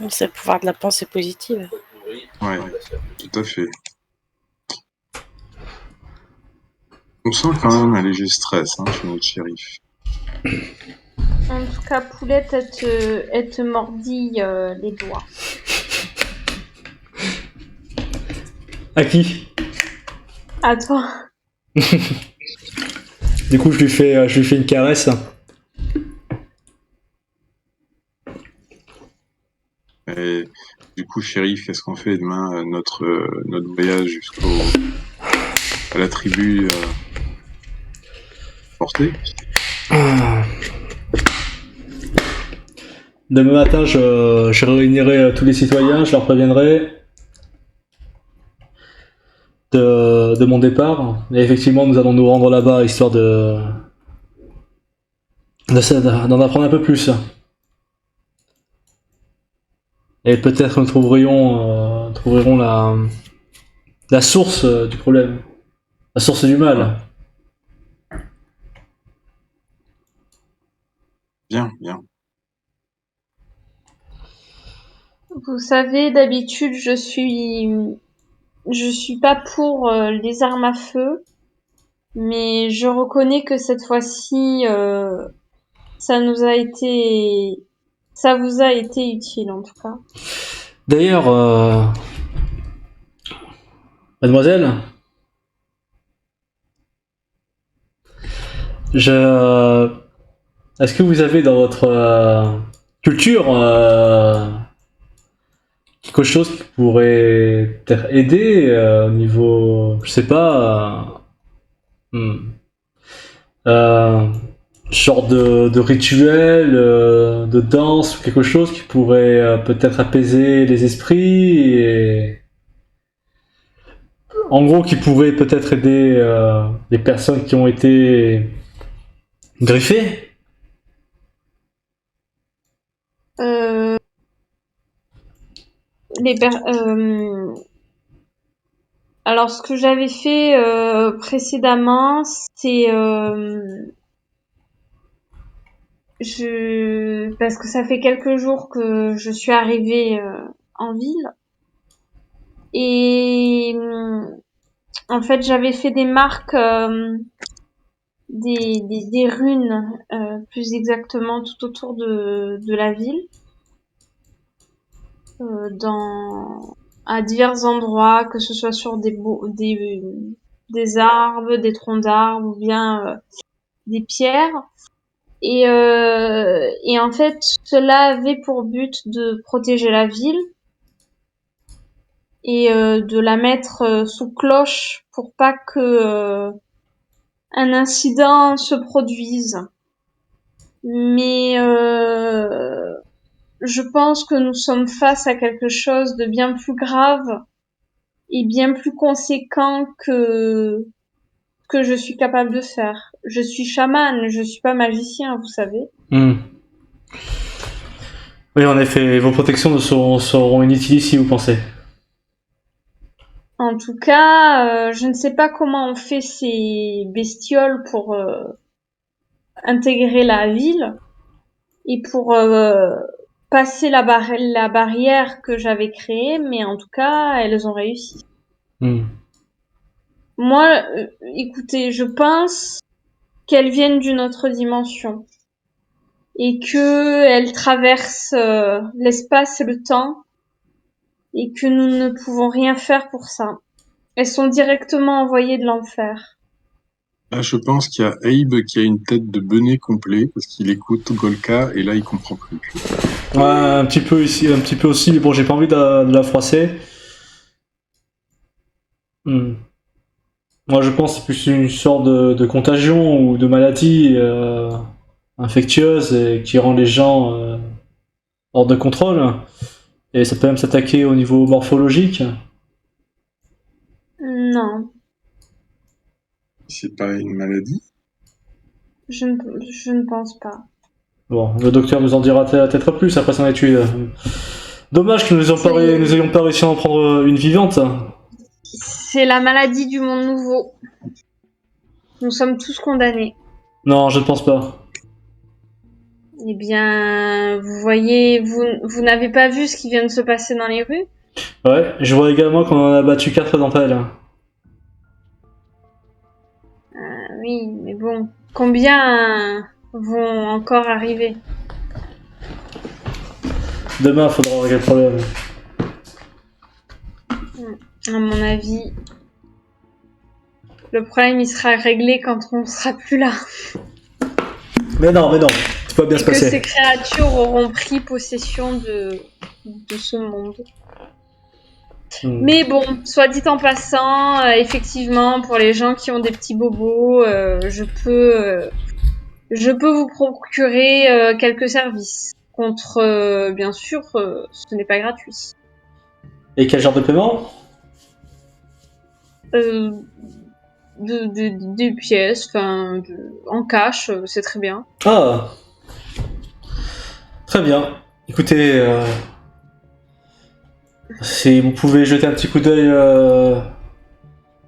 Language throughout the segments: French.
C'est le pouvoir de la pensée positive. Ouais, tout à fait. On sent quand même un léger stress chez notre shérif. En tout cas, Poulette, elle te mordit les doigts. À qui? À toi. Du coup, je lui fais une caresse. Et du coup, shérif, qu'est-ce qu'on fait demain, notre voyage à la tribu portée? Demain matin, je réunirai tous les citoyens, je leur préviendrai de mon départ. Et effectivement, nous allons nous rendre là-bas histoire d'en apprendre un peu plus. Et peut-être nous trouverons la source du problème, la source du mal. Bien, bien. Vous savez, d'habitude, je suis pas pour les armes à feu, mais je reconnais que cette fois-ci, ça vous a été utile en tout cas. D'ailleurs, mademoiselle, est-ce que vous avez dans votre culture quelque chose qui pourrait peut-être aider au niveau, je sais pas, genre de rituel, de danse ou quelque chose qui pourrait peut-être apaiser les esprits et en gros qui pourrait peut-être aider les personnes qui ont été griffées? Alors, ce que j'avais fait précédemment, c'est parce que ça fait quelques jours que je suis arrivée en ville et en fait j'avais fait des marques, des runes plus exactement tout autour de la ville, à divers endroits, que ce soit sur des arbres, des troncs d'arbres ou bien des pierres. Et en fait, cela avait pour but de protéger la ville et de la mettre sous cloche pour pas que un incident se produise. Mais je pense que nous sommes face à quelque chose de bien plus grave et bien plus conséquent que je suis capable de faire. Je suis chamane, je suis pas magicien, vous savez. Oui, en effet, vos protections seront inutiles ici, vous pensez? En tout cas, je ne sais pas comment on fait ces bestioles pour intégrer la ville et pour passer la barrière que j'avais créée, mais en tout cas, elles ont réussi. Moi, écoutez, je pense qu'elles viennent d'une autre dimension et que elles traversent l'espace et le temps et que nous ne pouvons rien faire pour ça. Elles sont directement envoyées de l'enfer. Là, je pense qu'il y a Abe qui a une tête de benet complet parce qu'il écoute Golka et là, il comprend plus. Ouais, un petit peu ici, un petit peu aussi, mais bon, j'ai pas envie de la froisser. Moi, je pense que c'est plus une sorte de contagion ou de maladie infectieuse et qui rend les gens hors de contrôle. Et ça peut même s'attaquer au niveau morphologique. Non. C'est pas une maladie? Je ne pense pas. Bon, le docteur nous en dira peut-être plus après son étude. Dommage que nous ayons pas réussi à en prendre une vivante. C'est la maladie du monde nouveau. Nous sommes tous condamnés. Non, je ne pense pas. Eh bien, vous voyez, vous n'avez pas vu ce qui vient de se passer dans les rues? Ouais, je vois également qu'on en a battu 4 d'entre elles. Oui, mais bon, combien vont encore arriver? Demain, faudra régler le problème. À mon avis, le problème il sera réglé quand on sera plus là. Mais non, tout va bien Et se que passer. ces créatures auront pris possession de ce monde. Mais bon, soit dit en passant, effectivement, pour les gens qui ont des petits bobos, je peux vous procurer quelques services. Contre, bien sûr, ce n'est pas gratuit. Et quel genre de paiement? Des pièces, enfin, en cash, c'est très bien. Ah, très bien. Écoutez, si vous pouvez jeter un petit coup d'œil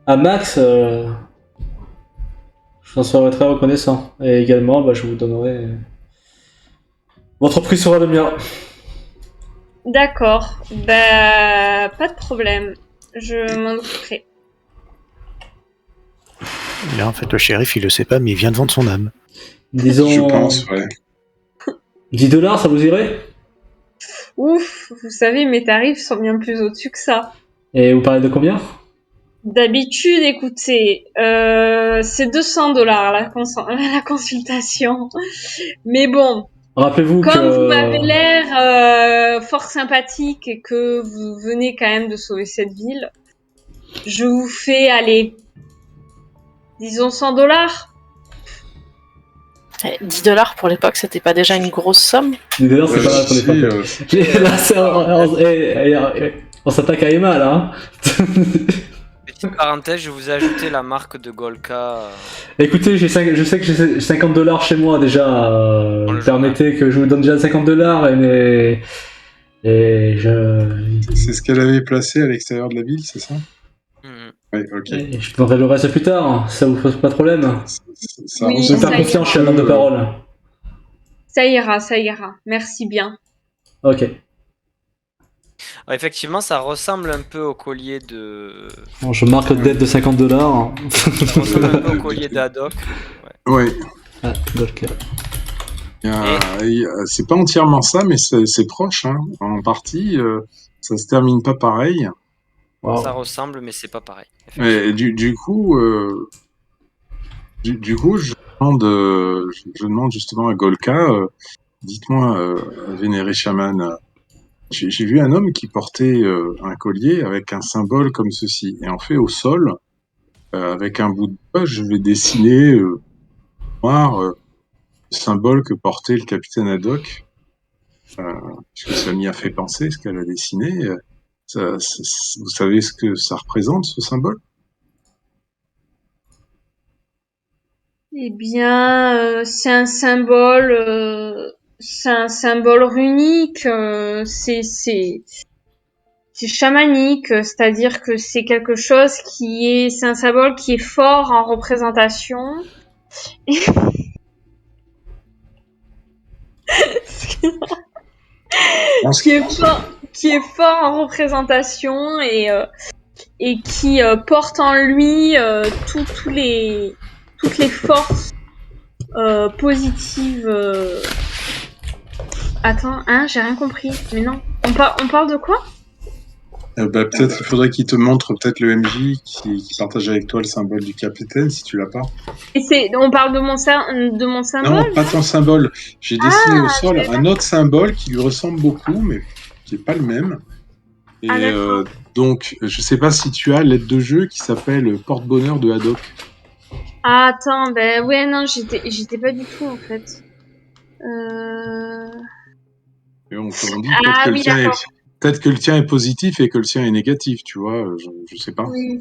à Max, je t'en serais très reconnaissant. Et également, bah, je vous donnerai... Votre prix sera le mien. D'accord, bah pas de problème, je m'en occuperai. Là, en fait, le shérif, il le sait pas, mais il vient de vendre son âme. Disons... Je pense, ouais. 10$, ça vous irait? Ouf, vous savez, mes tarifs sont bien plus au-dessus que ça. Et vous parlez de combien? D'habitude, écoutez, c'est 200$ la consultation. Mais bon, Rappelez-vous comme vous que... m'avez l'air fort sympathique et que vous venez quand même de sauver cette ville, je vous fais aller, disons 100$. 10$ pour l'époque, c'était pas déjà une grosse somme? 10$, c'est pas mal pour Si, l'époque. Là, on s'attaque à Emma, là. Hein. Petite parenthèse, je vous ai ajouté la marque de Golka. Écoutez, je sais que j'ai 50$ chez moi déjà. le Permettez que je vous donne déjà 50$, et je... c'est ce qu'elle avait placé à l'extérieur de la ville, c'est ça? Ouais, ok. et je donnerai le reste plus tard, ça vous pose pas de problème. Ça Oui, Je ressemble me faire ça confiance, je suis un homme de parole. Ça ira. Merci bien. Ok. Ah, effectivement, ça ressemble un peu au collier de. Bon, je marque dette de 50$. Ça ressemble un peu au collier d'Haddock. Ouais. Ah, donc, C'est pas entièrement ça, mais c'est proche, hein. En partie, ça se termine pas pareil. wow. Ça ressemble, mais c'est pas pareil. Et du coup, je demande justement à Golka, dites-moi, vénéré chaman, j'ai vu un homme qui portait un collier avec un symbole comme ceci. Et en fait, au sol, avec un bout de bois, je vais dessiner noir le symbole que portait le capitaine Haddock, puisque ça m'y a fait penser ce qu'elle a dessiné. Vous savez ce que ça représente, ce symbole? Eh bien, c'est un symbole runique. C'est chamanique, c'est-à-dire que c'est quelque chose c'est un symbole qui est fort en représentation. qui est fort en représentation et qui porte en lui toutes les forces positives. Attends, hein, j'ai rien compris. Mais non, on parle de quoi? Peut-être il faudrait qu'il te montre peut-être le MJ qui partage avec toi le symbole du capitaine, si tu l'as pas. Et on parle de mon symbole? Non, pas ton symbole. J'ai dessiné au sol un autre symbole qui lui ressemble beaucoup, mais qui est pas le même. Et donc, je sais pas si tu as l'aide de jeu qui s'appelle Porte-Bonheur de Haddock. Ah, attends, ben ouais, non, j'étais pas du tout en fait. Et on dit peut-être que le tien est positif et que le sien est négatif, tu vois. Je sais pas. Oui.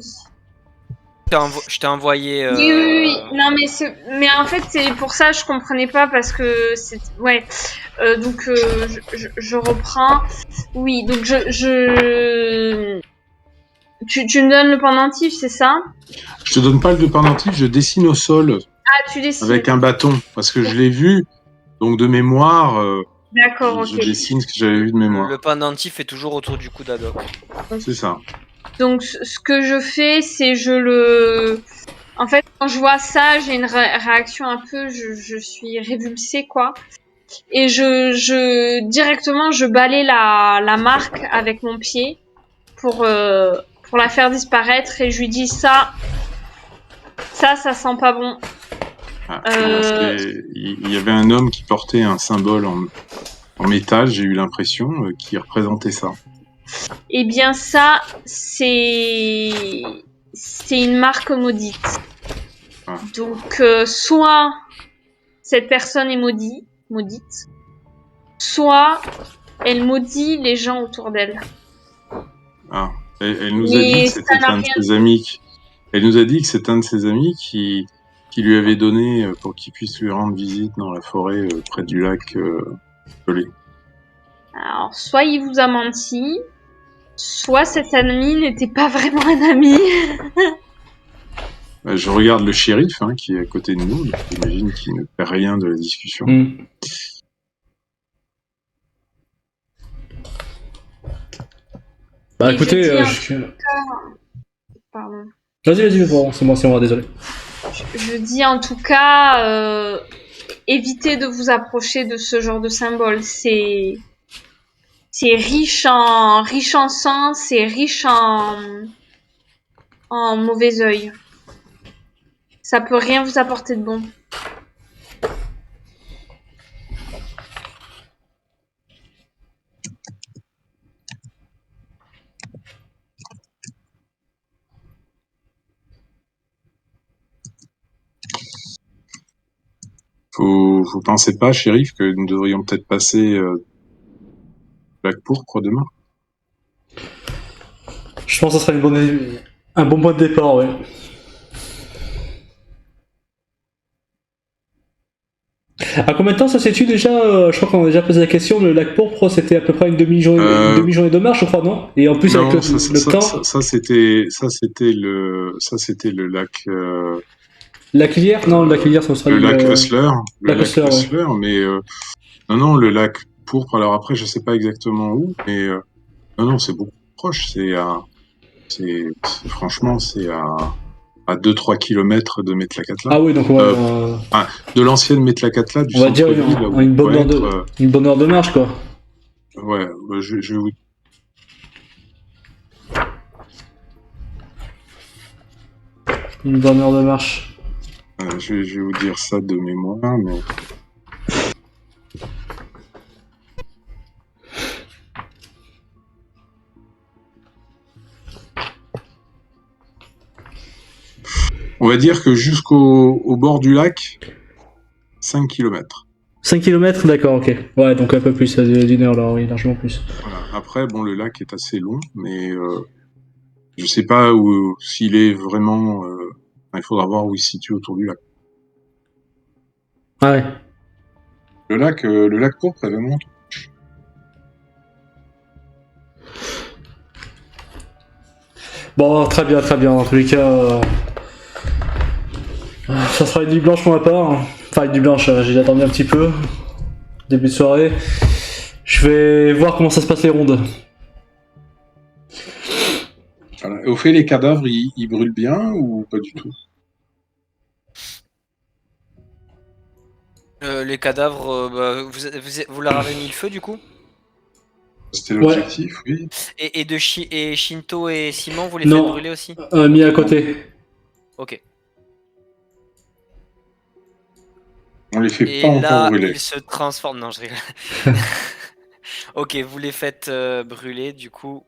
Je t'ai envoyé. Oui. Non, mais en fait, c'est pour ça je comprenais pas parce que c'est. Ouais. Donc, je reprends. Oui, donc Tu me donnes le pendentif, c'est ça? Je te donne pas le pendentif, je dessine au sol Ah, tu dessines. avec un bâton parce que je l'ai vu. Donc de mémoire, D'accord, je ok. dessine ce que j'avais vu de mémoire. Le pendentif est toujours autour du cou d'Adok. C'est ça. Donc, ce que je fais, c'est en fait, quand je vois ça, j'ai une réaction un peu, je suis révulsée, quoi. Et directement, je balaye la marque avec mon pied pour la faire disparaître et je lui dis ça sent pas bon. Il y avait un homme qui portait un symbole en métal, j'ai eu l'impression, qui représentait ça. Eh bien, ça, c'est une marque maudite. Ah. Donc, soit cette personne est maudite, soit elle maudit les gens autour d'elle. Ah. Elle nous a dit que c'était un de ses amis. Elle nous a dit que c'est un de ses amis qui lui avait donné pour qu'il puisse lui rendre visite dans la forêt près du lac Pelé. Alors, soit il vous a menti, soit cet ami n'était pas vraiment un ami. Je regarde le shérif qui est à côté de nous, j'imagine qu'il ne fait rien de la discussion. Bah écoutez, Pardon. Vas-y, bon, c'est moi, désolé. Je dis en tout cas, évitez de vous approcher de ce genre de symbole. C'est riche en sang, c'est riche en mauvais œil. Ça peut rien vous apporter de bon. Vous pensez pas, shérif, que nous devrions peut-être passer lac pourpre demain? Je pense que ça sera un bon point de départ, ouais. À combien de temps ça s'étudie déjà Je crois qu'on a déjà posé la question. Le lac pourpre, c'était à peu près une demi-journée de marche, je crois, non? Et en plus, non, avec le temps. Ça c'était le lac. Lac Lière? Non, le lac Lière, ça sera le lac Hussler. Le lac Hussler, ouais. Mais non, le lac pourpre. Alors après, je sais pas exactement où, mais non, c'est beaucoup plus proche. Franchement, c'est à 2-3 km de Metlakatla. Ah oui, donc de l'ancienne Metlakatla, du on va dire centre-ville. une bonne heure de marche, quoi. Ouais, je vous... Une bonne heure de marche. Je vais vous dire ça de mémoire, mais... On va dire que jusqu'au bord du lac, 5 km. 5 km, d'accord, ok. Ouais, donc un peu plus d'une heure, là, oui, largement plus. Voilà. Après, bon, le lac est assez long, mais je sais pas s'il est vraiment... il faudra voir où il se situe autour du lac. Ah ouais. Le lac pourpre est vraiment... Bon, très bien. Dans tous les cas, ça sera une nuit blanche pour ma part. Enfin, une nuit blanche, j'ai attendu un petit peu. Début de soirée. Je vais voir comment ça se passe les rondes. Voilà. Et au fait, les cadavres, ils brûlent bien ou pas du tout? Les cadavres, vous leur avez mis le feu du coup? C'était l'objectif, oui. Et Shinto et Simon, vous les faites brûler aussi? Mis à côté. Ok. On les fait pas encore brûler. Et là, ils se transforment. Non, je rigole. Ok, vous les faites brûler du coup.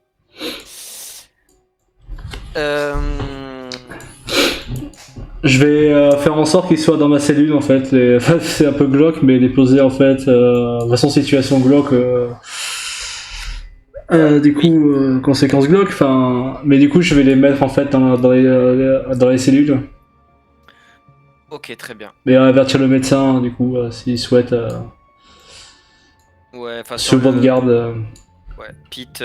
Je vais faire en sorte qu'ils soient dans ma cellule en fait. C'est un peu glauque, mais les poser en fait de façon situation glauque. Du coup, conséquence glauque. Mais du coup, je vais les mettre en fait dans les cellules. Ok, très bien. Mais avertir le médecin du coup s'il souhaite. Ouais, sur bonne garde. Ouais, Pete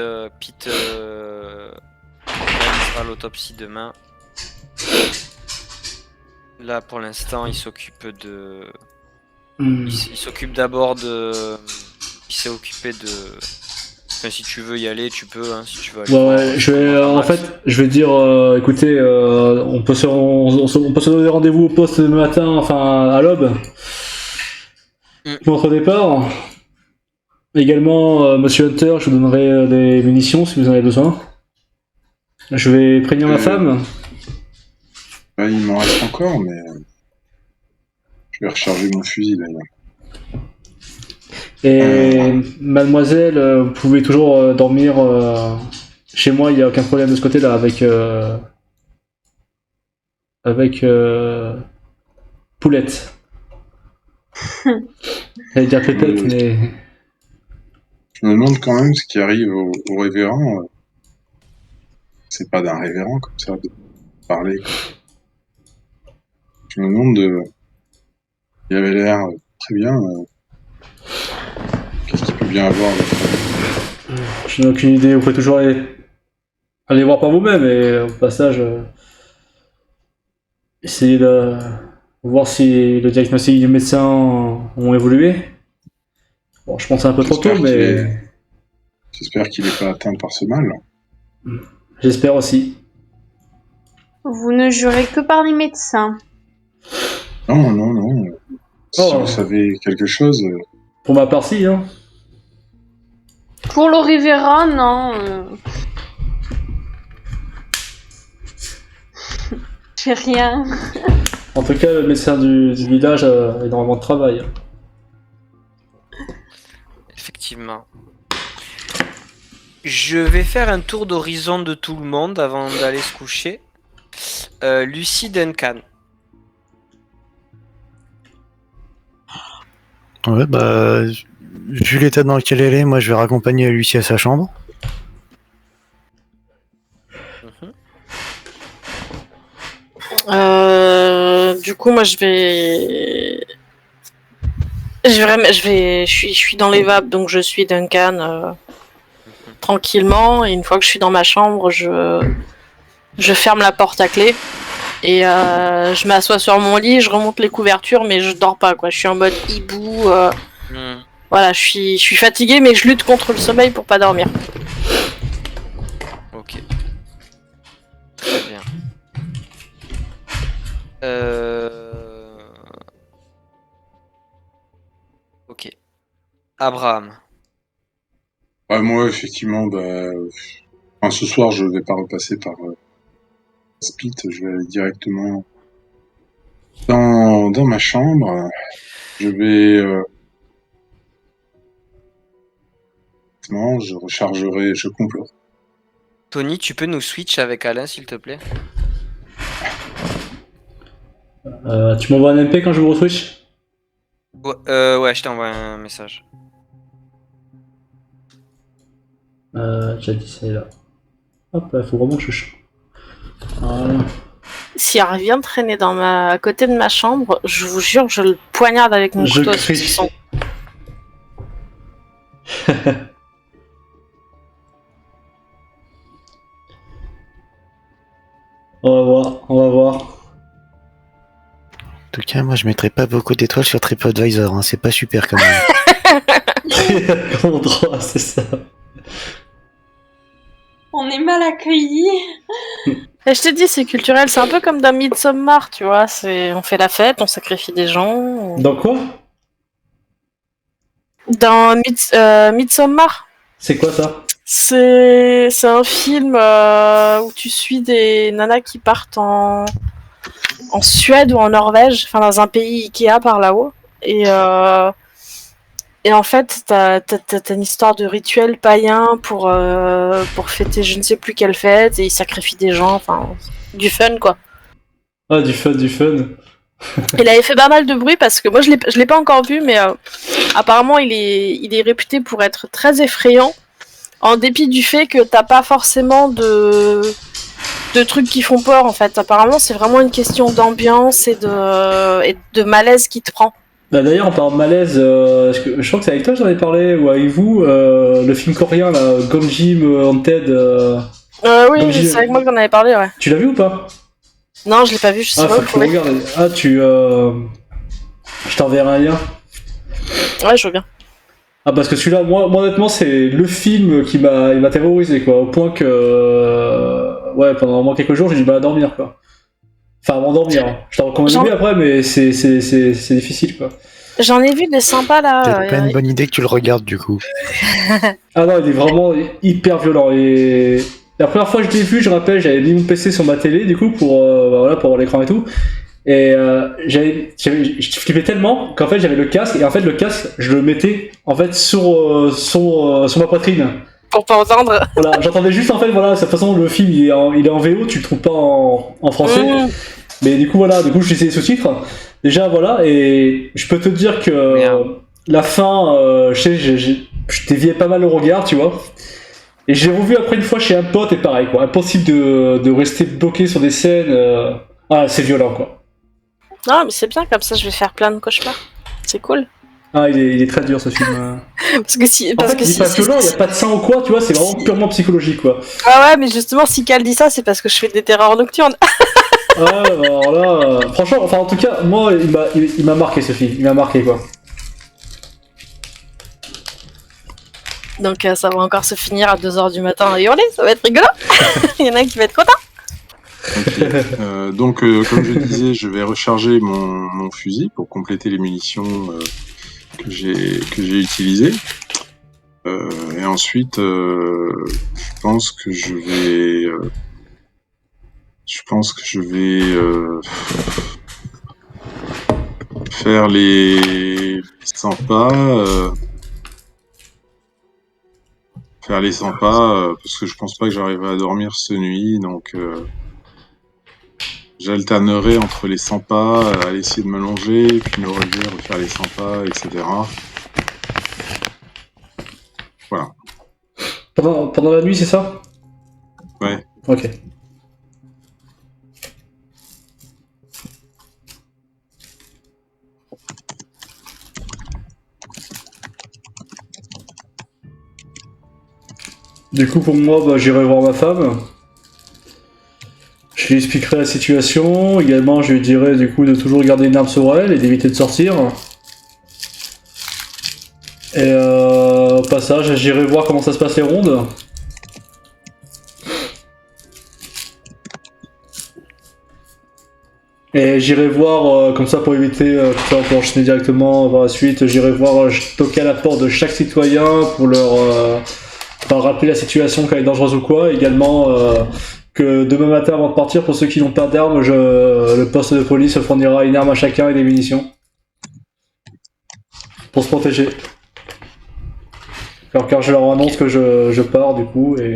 réalisera l'autopsie demain. Là, pour l'instant, il s'occupe de Il s'occupe d'abord de. Il s'est occupé de. Enfin, si tu veux y aller, tu peux. Hein, si tu veux aller Ouais, voir, je vais, comment ça en marche. fait, je vais dire, écoutez, on peut se donner rendez-vous au poste demain matin, enfin à l'aube, pour notre départ. Également, Monsieur Hunter, je vous donnerai des munitions si vous en avez besoin. Je vais prévenir ma femme. Bah, il m'en reste encore, mais je vais recharger mon fusil d'ailleurs. Et mademoiselle, vous pouvez toujours dormir chez moi, il n'y a aucun problème de ce côté-là avec Poulette. J'allais dire Pépette, mais... Je me demande quand même ce qui arrive au révérend. C'est pas d'un révérend comme ça de parler. Quoi. Je me demande de. Il avait l'air très bien. Qu'est-ce qu'il peut bien avoir là? Je n'ai aucune idée, vous pouvez toujours aller voir par vous-même et au passage essayer de voir si le diagnostic du médecin ont évolué. Bon, je pense que c'est un peu trop tôt, mais J'espère qu'il n'est pas atteint par ce mal. j'espère aussi. Vous ne jurez que par les médecins. Non. Si Oh. vous savez quelque chose, Pour ma part, si, hein. Pour le révérend, non. J'ai rien. En tout cas, le médecin du village a énormément de travail. Effectivement. Je vais faire un tour d'horizon de tout le monde avant d'aller se coucher. Lucy Duncan. Ouais, bah, vu l'état dans lequel elle est, moi je vais raccompagner Lucie à sa chambre. Du coup, moi, je suis dans les vapes, donc je suis Duncan tranquillement. Et une fois que je suis dans ma chambre, je ferme la porte à clé et je m'assois sur mon lit, je remonte les couvertures, mais je dors pas, quoi. Je suis en mode hibou. Voilà, je suis fatiguée, mais je lutte contre le sommeil pour pas dormir. Ok. Très bien. Ok. Abraham. ouais, moi effectivement, ce soir je vais pas repasser par Split, je vais aller directement dans ma chambre. Je vais je rechargerai, je complot. Tony, tu peux nous switch avec Alain, s'il te plaît? Tu m'envoies un MP quand je vous re-switch? Ouais, je t'envoie un message. J'ai dit c'est là. Hop, il faut vraiment que je change. Voilà. Si elle revient traîner à côté de ma chambre, je vous jure, je le poignarde avec mon Je couteau. crie. On va voir. En tout cas, moi je mettrai pas beaucoup d'étoiles sur TripAdvisor, hein, c'est pas super quand même. Comment droit, c'est ça. On est mal accueillis. Et je t'ai dit, c'est culturel, c'est un peu comme dans Midsommar, tu vois. On fait la fête, on sacrifie des gens. Dans quoi? Dans Midsommar, C'est quoi ça? c'est un film où tu suis des nanas qui partent en Suède ou en Norvège, enfin dans un pays Ikea par là-haut. Et en fait, t'as une histoire de rituel païen pour fêter je ne sais plus quelle fête, et ils sacrifient des gens, enfin, du fun, quoi. Ah, du fun. Il avait fait pas mal de bruit parce que moi je l'ai pas encore vu, mais apparemment il est réputé pour être très effrayant, en dépit du fait que t'as pas forcément de trucs qui font peur, en fait. Apparemment c'est vraiment une question d'ambiance et de malaise qui te prend. Bah d'ailleurs, en parlant de malaise, je crois que c'est avec toi que j'en ai parlé, ou avec vous, le film coréen, là, Gonjim Haunted. Oui, Gonjim- c'est avec moi que t'en avais parlé, ouais. Tu l'as vu ou pas? Non, je l'ai pas vu, je sais Ah, pas faut où que tu regardes. Ah, je t'enverrai un lien. Ouais, je veux bien. Ah, parce que celui-là, moi honnêtement, c'est le film qui m'a terrorisé, quoi. Au point que. Ouais, pendant au moins quelques jours, j'ai du mal à dormir, quoi. Enfin, à m'endormir. Hein. Je t'en recommande lui après, mais c'est difficile, quoi. J'en ai vu des sympas là. C'est pas une bonne idée que tu le regardes du coup. Ah non, il est vraiment hyper violent. Et la première fois que je l'ai vu, je rappelle, j'avais mis mon PC sur ma télé, du coup, pour avoir l'écran et tout. Et je flippais tellement qu'en fait j'avais le casque, et en fait le casque, je le mettais en fait sur ma poitrine. Pour pas entendre. Voilà, j'entendais juste en fait, voilà, de toute façon le film il est en VO, tu le trouves pas en français. Mais du coup voilà, je lisais les sous-titres. Déjà voilà, et je peux te dire que la fin, je déviais pas mal le regard, tu vois. Et j'ai revu après une fois chez un pote, et pareil quoi, impossible de rester bloqué sur des scènes. Ah, c'est violent quoi. Non, mais c'est bien, comme ça je vais faire plein de cauchemars. C'est cool. Ah, il est très dur ce film. Parce que si. En fait, il est pas violent, il n'y a pas de sang ou quoi, tu vois, c'est vraiment purement psychologique quoi. Ah ouais, mais justement, si Cal dit ça, c'est parce que je fais des terreurs nocturnes. Ah, alors là, franchement, enfin en tout cas, moi, il m'a marqué ce film, il m'a marqué quoi. Donc ça va encore se finir à 2h du matin à hurler, ça va être rigolo. Il y en a qui va être content. Okay. Donc, comme je disais, je vais recharger mon fusil pour compléter les munitions que j'ai utilisées. Et ensuite, je pense que je vais faire les 100 pas. Faire les 100 pas, parce que je pense pas que j'arriverai à dormir cette nuit, donc j'alternerai entre les 100 pas, à essayer de m'allonger, puis me relever, refaire les 100 pas, etc. Voilà. Pendant la nuit, c'est ça? Ouais. Ok. Du coup, pour moi, bah, j'irai voir ma femme. Je lui expliquerai la situation. Également, je lui dirai du coup de toujours garder une arme sur elle et d'éviter de sortir. Et au passage, j'irai voir comment ça se passe les rondes. Et j'irai voir, comme ça pour éviter, tout ça on peut enchaîner directement par la suite, j'irai voir toquer à la porte de chaque citoyen pour leur rappeler la situation qu'elle est dangereuse ou quoi. Également que demain matin avant de partir, pour ceux qui n'ont pas d'armes, le poste de police fournira une arme à chacun et des munitions. Pour se protéger. Car je leur annonce que je pars du coup et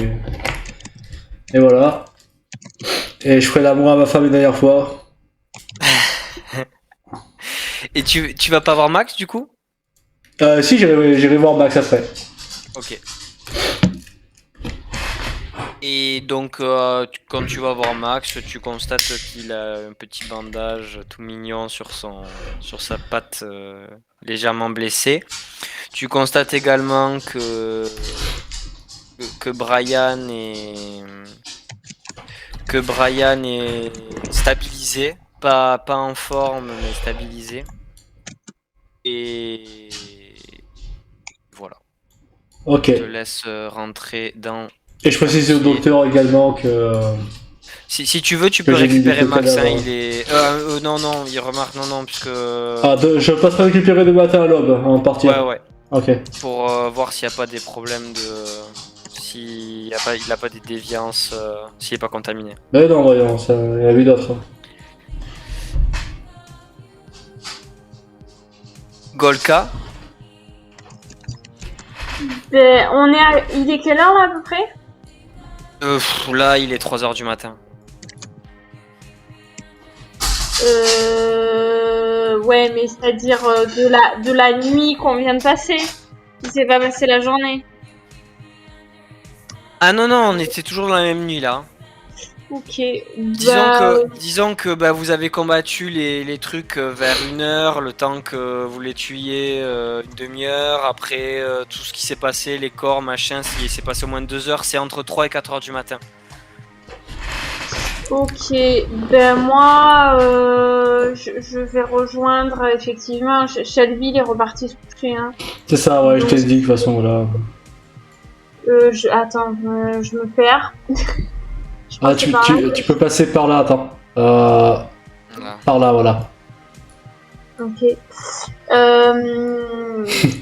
voilà. Et je ferai l'amour à ma femme une dernière fois. Et tu vas pas voir Max du coup? Si, j'irai voir Max après. Ok. Et donc quand tu vas voir Max, tu constates qu'il a un petit bandage tout mignon sur sa patte légèrement blessée. Tu constates également que Brian est stabilisé, pas en forme mais stabilisé. Et voilà. Ok. Je te laisse rentrer dans. Et je précise au docteur également que. Si tu veux, tu peux récupérer Max. Hein, il est. Non, il remarque non, puisque. Ah, je passerai récupérer demain matin à l'aube en partie. Ouais. Ok. Pour voir s'il n'y a pas des problèmes de. S'il n'a pas des déviances, s'il n'est pas contaminé. Mais non, voyons, il y en a eu d'autres. Golka. Il est quelle heure là à peu près? Là, il est 3h du matin. Ouais, mais c'est-à-dire de la nuit qu'on vient de passer. Il s'est pas passé la journée. Ah non, on était toujours dans la même nuit là. Ok. Disons que vous avez combattu les trucs vers 1h, le temps que vous les tuiez une demi-heure. Après tout ce qui s'est passé, les corps, machin, il s'est passé au moins 2 heures. C'est entre 3 et 4h du matin. Ok, moi je vais rejoindre effectivement Shelby, il est reparti coucher. Hein. C'est ça, ouais, je t'ai dit de toute façon, voilà. Attends, je me perds. Ah, tu peux passer par là, attends. Par là, voilà. Ok.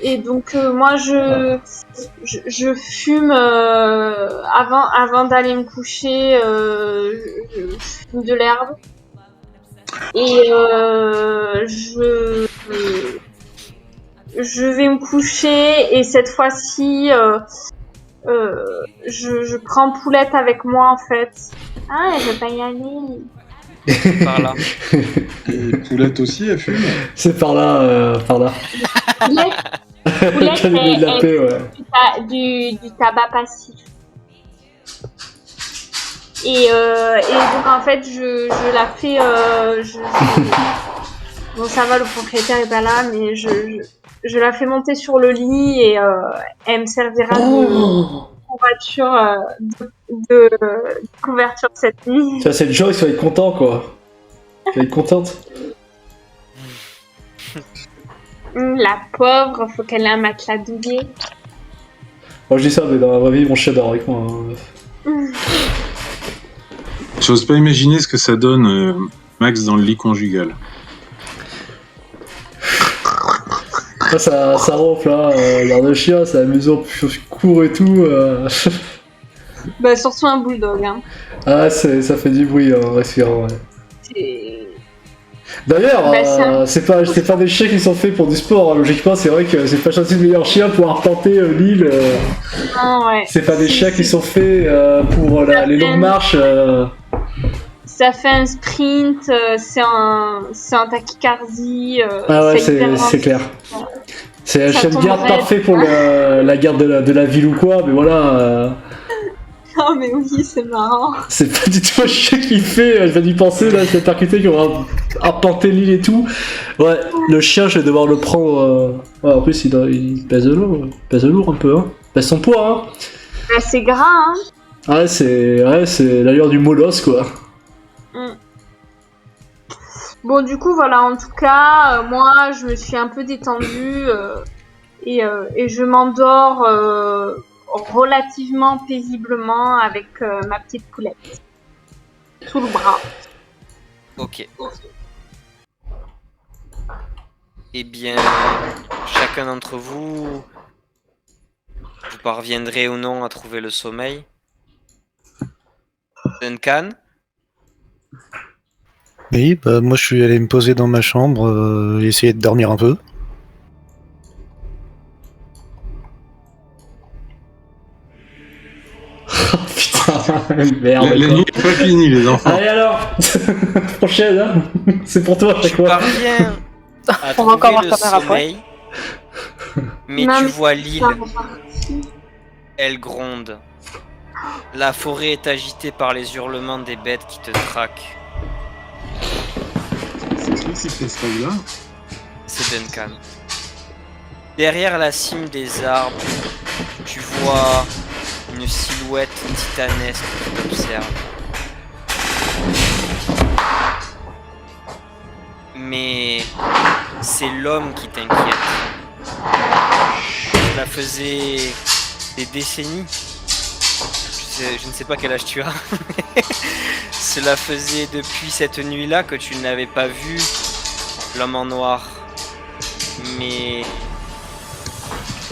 Et donc moi je fume avant d'aller me coucher. Je fume de l'herbe et je vais me coucher et cette fois-ci je prends Poulette avec moi en fait. Ah, elle veut pas y aller. Par là. Et Poulette aussi, elle fume. C'est par là, par là. Poulette, Calumet de la paix, ouais. du tabac passif. Et donc en fait je la fais bon ça va, le propriétaire est pas là, mais je la fais monter sur le lit et elle me servira de couverture de couverture cette nuit. Ça, c'est le Joyce, il va être content, quoi. Il va être contente. La pauvre, faut qu'elle ait un matelas douillet. Moi, je dis ça, mais dans la vraie vie, mon chien dort avec moi. Hein. J'ose pas imaginer ce que ça donne, Max, dans le lit conjugal. Ça ronfle, là. L'air de chien, c'est amusant, je cours et tout. Bah, surtout un bulldog, hein. Ah, ça fait du bruit en respirant, ouais. C'est... D'ailleurs, c'est pas des chiens qui sont faits pour du sport. Hein. Logiquement, c'est vrai que c'est pas choisi le meilleur chien pour arpenter l'île. Non, ouais. C'est pas des chiens qui sont faits pour les longues marches. Ça fait un sprint, c'est un tachycardie. Ah ouais, c'est clair. C'est un chien de garde parfait pour la garde de la ville ou quoi, mais voilà. Oh mais oui, c'est marrant. C'est pas du tout un chien qui fait, je viens d'y penser, là, c'est percuté qui aura arpenté l'île et tout. Ouais, le chien, je vais devoir le prendre. Ouais, en plus, il pèse lourd un peu, hein. Il pèse son poids, hein. Bah, c'est gras, hein. Ouais, c'est l'allure du molosse, quoi. Bon, du coup, voilà, en tout cas, moi, je me suis un peu détendue et je m'endors relativement paisiblement avec ma petite Poulette sous le bras. Ok. Eh bien, chacun d'entre vous parviendrez ou non à trouver le sommeil. Duncan? Oui, bah moi je suis allé me poser dans ma chambre, essayer de dormir un peu. Oh putain, merde. La nuit n'est pas finie, les enfants. Allez alors, prochaine, hein. C'est pour toi, Tu chaque fois. parviens à On va encore trouver voir le ta mère après. sommeil, mais Non, tu mais vois l'île, ça repartit. elle gronde. La forêt est agitée par les hurlements des bêtes qui te traquent. C'est qui fait ce rêve-là? C'est Duncan. Derrière la cime des arbres, tu vois une silhouette titanesque qui t'observe. Mais c'est l'homme qui t'inquiète. Cela faisait des décennies. Je ne sais pas quel âge tu as. Cela faisait depuis cette nuit-là que tu n'avais pas vu l'homme en noir. Mais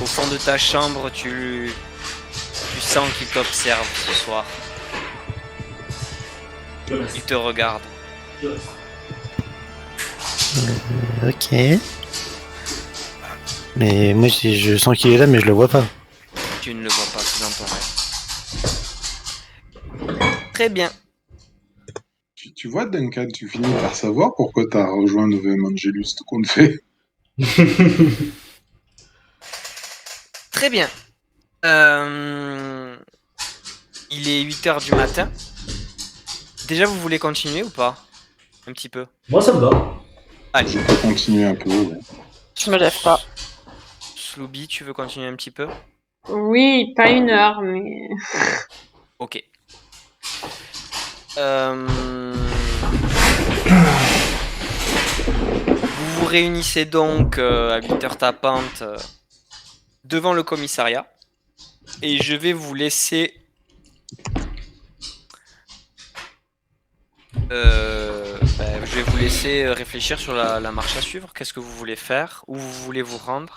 au fond de ta chambre, tu sens qu'il t'observe ce soir. Il te regarde. Ok. Mais moi je sens qu'il est là, mais je le vois pas. Tu ne le vois pas, c'est dans ton rêve. Très bien. Tu vois, Duncan, tu finis par savoir pourquoi t'as rejoint Novum Angelus, tout compte fait. Très bien. Il est 8h du matin. Déjà, vous voulez continuer ou pas? Un petit peu. Moi, ça me va. Allez. Je peux continuer un peu, ouais. Je me lève pas. Slooby, tu veux continuer un petit peu? Oui, pas 1 heure, mais... Ok. Vous vous réunissez donc à 8h tapante devant le commissariat et je vais vous laisser réfléchir sur la marche à suivre. Qu'est-ce que vous voulez faire? Où vous voulez vous rendre?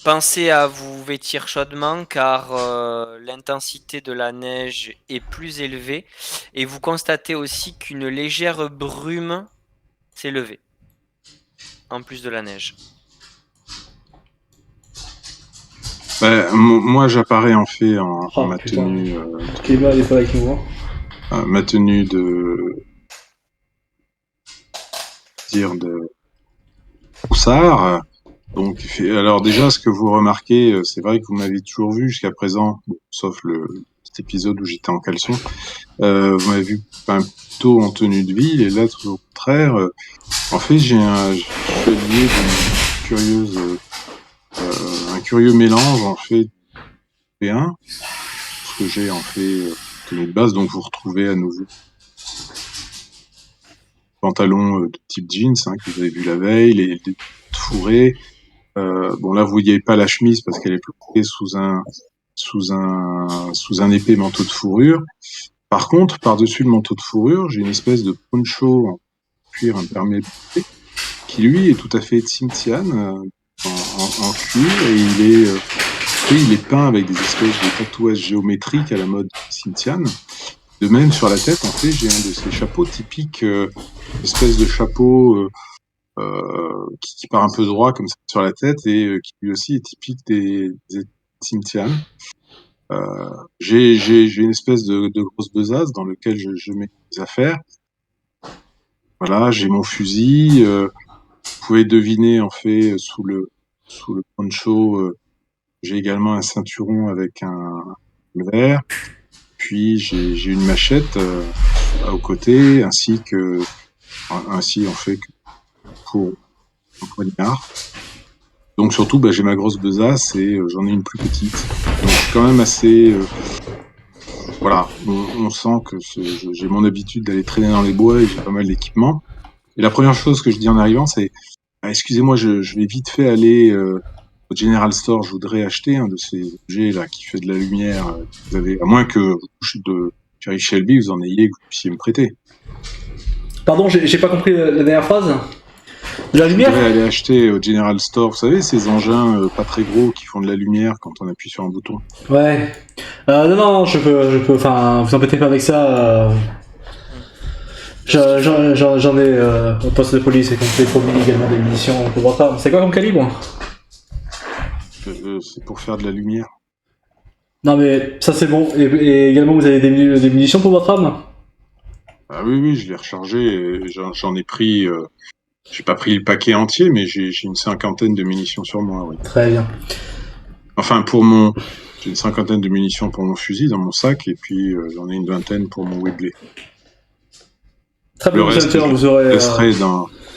Pensez à vous vêtir chaudement car l'intensité de la neige est plus élevée et vous constatez aussi qu'une légère brume s'est levée en plus de la neige. Moi, j'apparais en fait en ma putain. tenue, Clément, elle est pas avec nous. Hein. ma tenue de poussard. Donc, alors déjà, ce que vous remarquez, c'est vrai que vous m'avez toujours vu jusqu'à présent, sauf cet épisode où j'étais en caleçon, vous m'avez vu plutôt en tenue de ville, et là, tout au contraire, en fait, je suis lié d'un curieux mélange, en fait, européen, parce que j'ai en fait tenue de base, donc vous retrouvez à nouveau pantalons de type jeans, que vous avez vu la veille, les fourrés. Bon là vous voyez pas la chemise parce qu'elle est planquée sous un épais manteau de fourrure. Par contre, par-dessus le manteau de fourrure, j'ai une espèce de poncho en cuir imperméable qui lui est tout à fait Tsimtian en cuir et il est peint avec des espèces de tatouages géométriques à la mode Tsimtian. De même sur la tête, en fait, j'ai un de ces chapeaux typiques, espèce de chapeau qui part un peu droit comme ça sur la tête et qui lui aussi est typique des Tsimtian. J'ai une espèce de grosse besace dans lequel je mets mes affaires. Voilà, j'ai mon fusil. Vous pouvez deviner en fait sous le poncho, j'ai également un ceinturon avec un vert. Puis j'ai une machette au côté, ainsi en fait que pour un poignard. Donc surtout, j'ai ma grosse besace et j'en ai une plus petite. Donc je suis quand même assez... voilà, on sent que j'ai mon habitude d'aller traîner dans les bois et j'ai pas mal d'équipement. Et la première chose que je dis en arrivant, c'est excusez-moi, je vais vite fait aller au General Store, je voudrais acheter un de ces objets là qui fait de la lumière. Vous avez, à moins que de Jerry Shelby, vous en ayez que vous puissiez me prêter. Pardon, j'ai pas compris la dernière phrase. De la lumière? Je voudrais aller acheter au General Store, vous savez, ces engins pas très gros qui font de la lumière quand on appuie sur un bouton. Ouais. Non, je peux. Enfin, vous embêtez pas avec ça. J'en ai au poste de police et qu'on fait promis également des munitions pour voir ça. C'est quoi comme calibre? C'est pour faire de la lumière. Non mais ça c'est bon. Et également vous avez des munitions pour votre arme? Ah oui, je l'ai rechargé. Et j'en ai pris. J'ai pas pris le paquet entier, mais j'ai une 50aine de munitions sur moi. Oui. Très bien. Enfin j'ai une 50aine de munitions pour mon fusil dans mon sac et puis j'en ai une 20aine pour mon Webley. Très bien, vous aurez.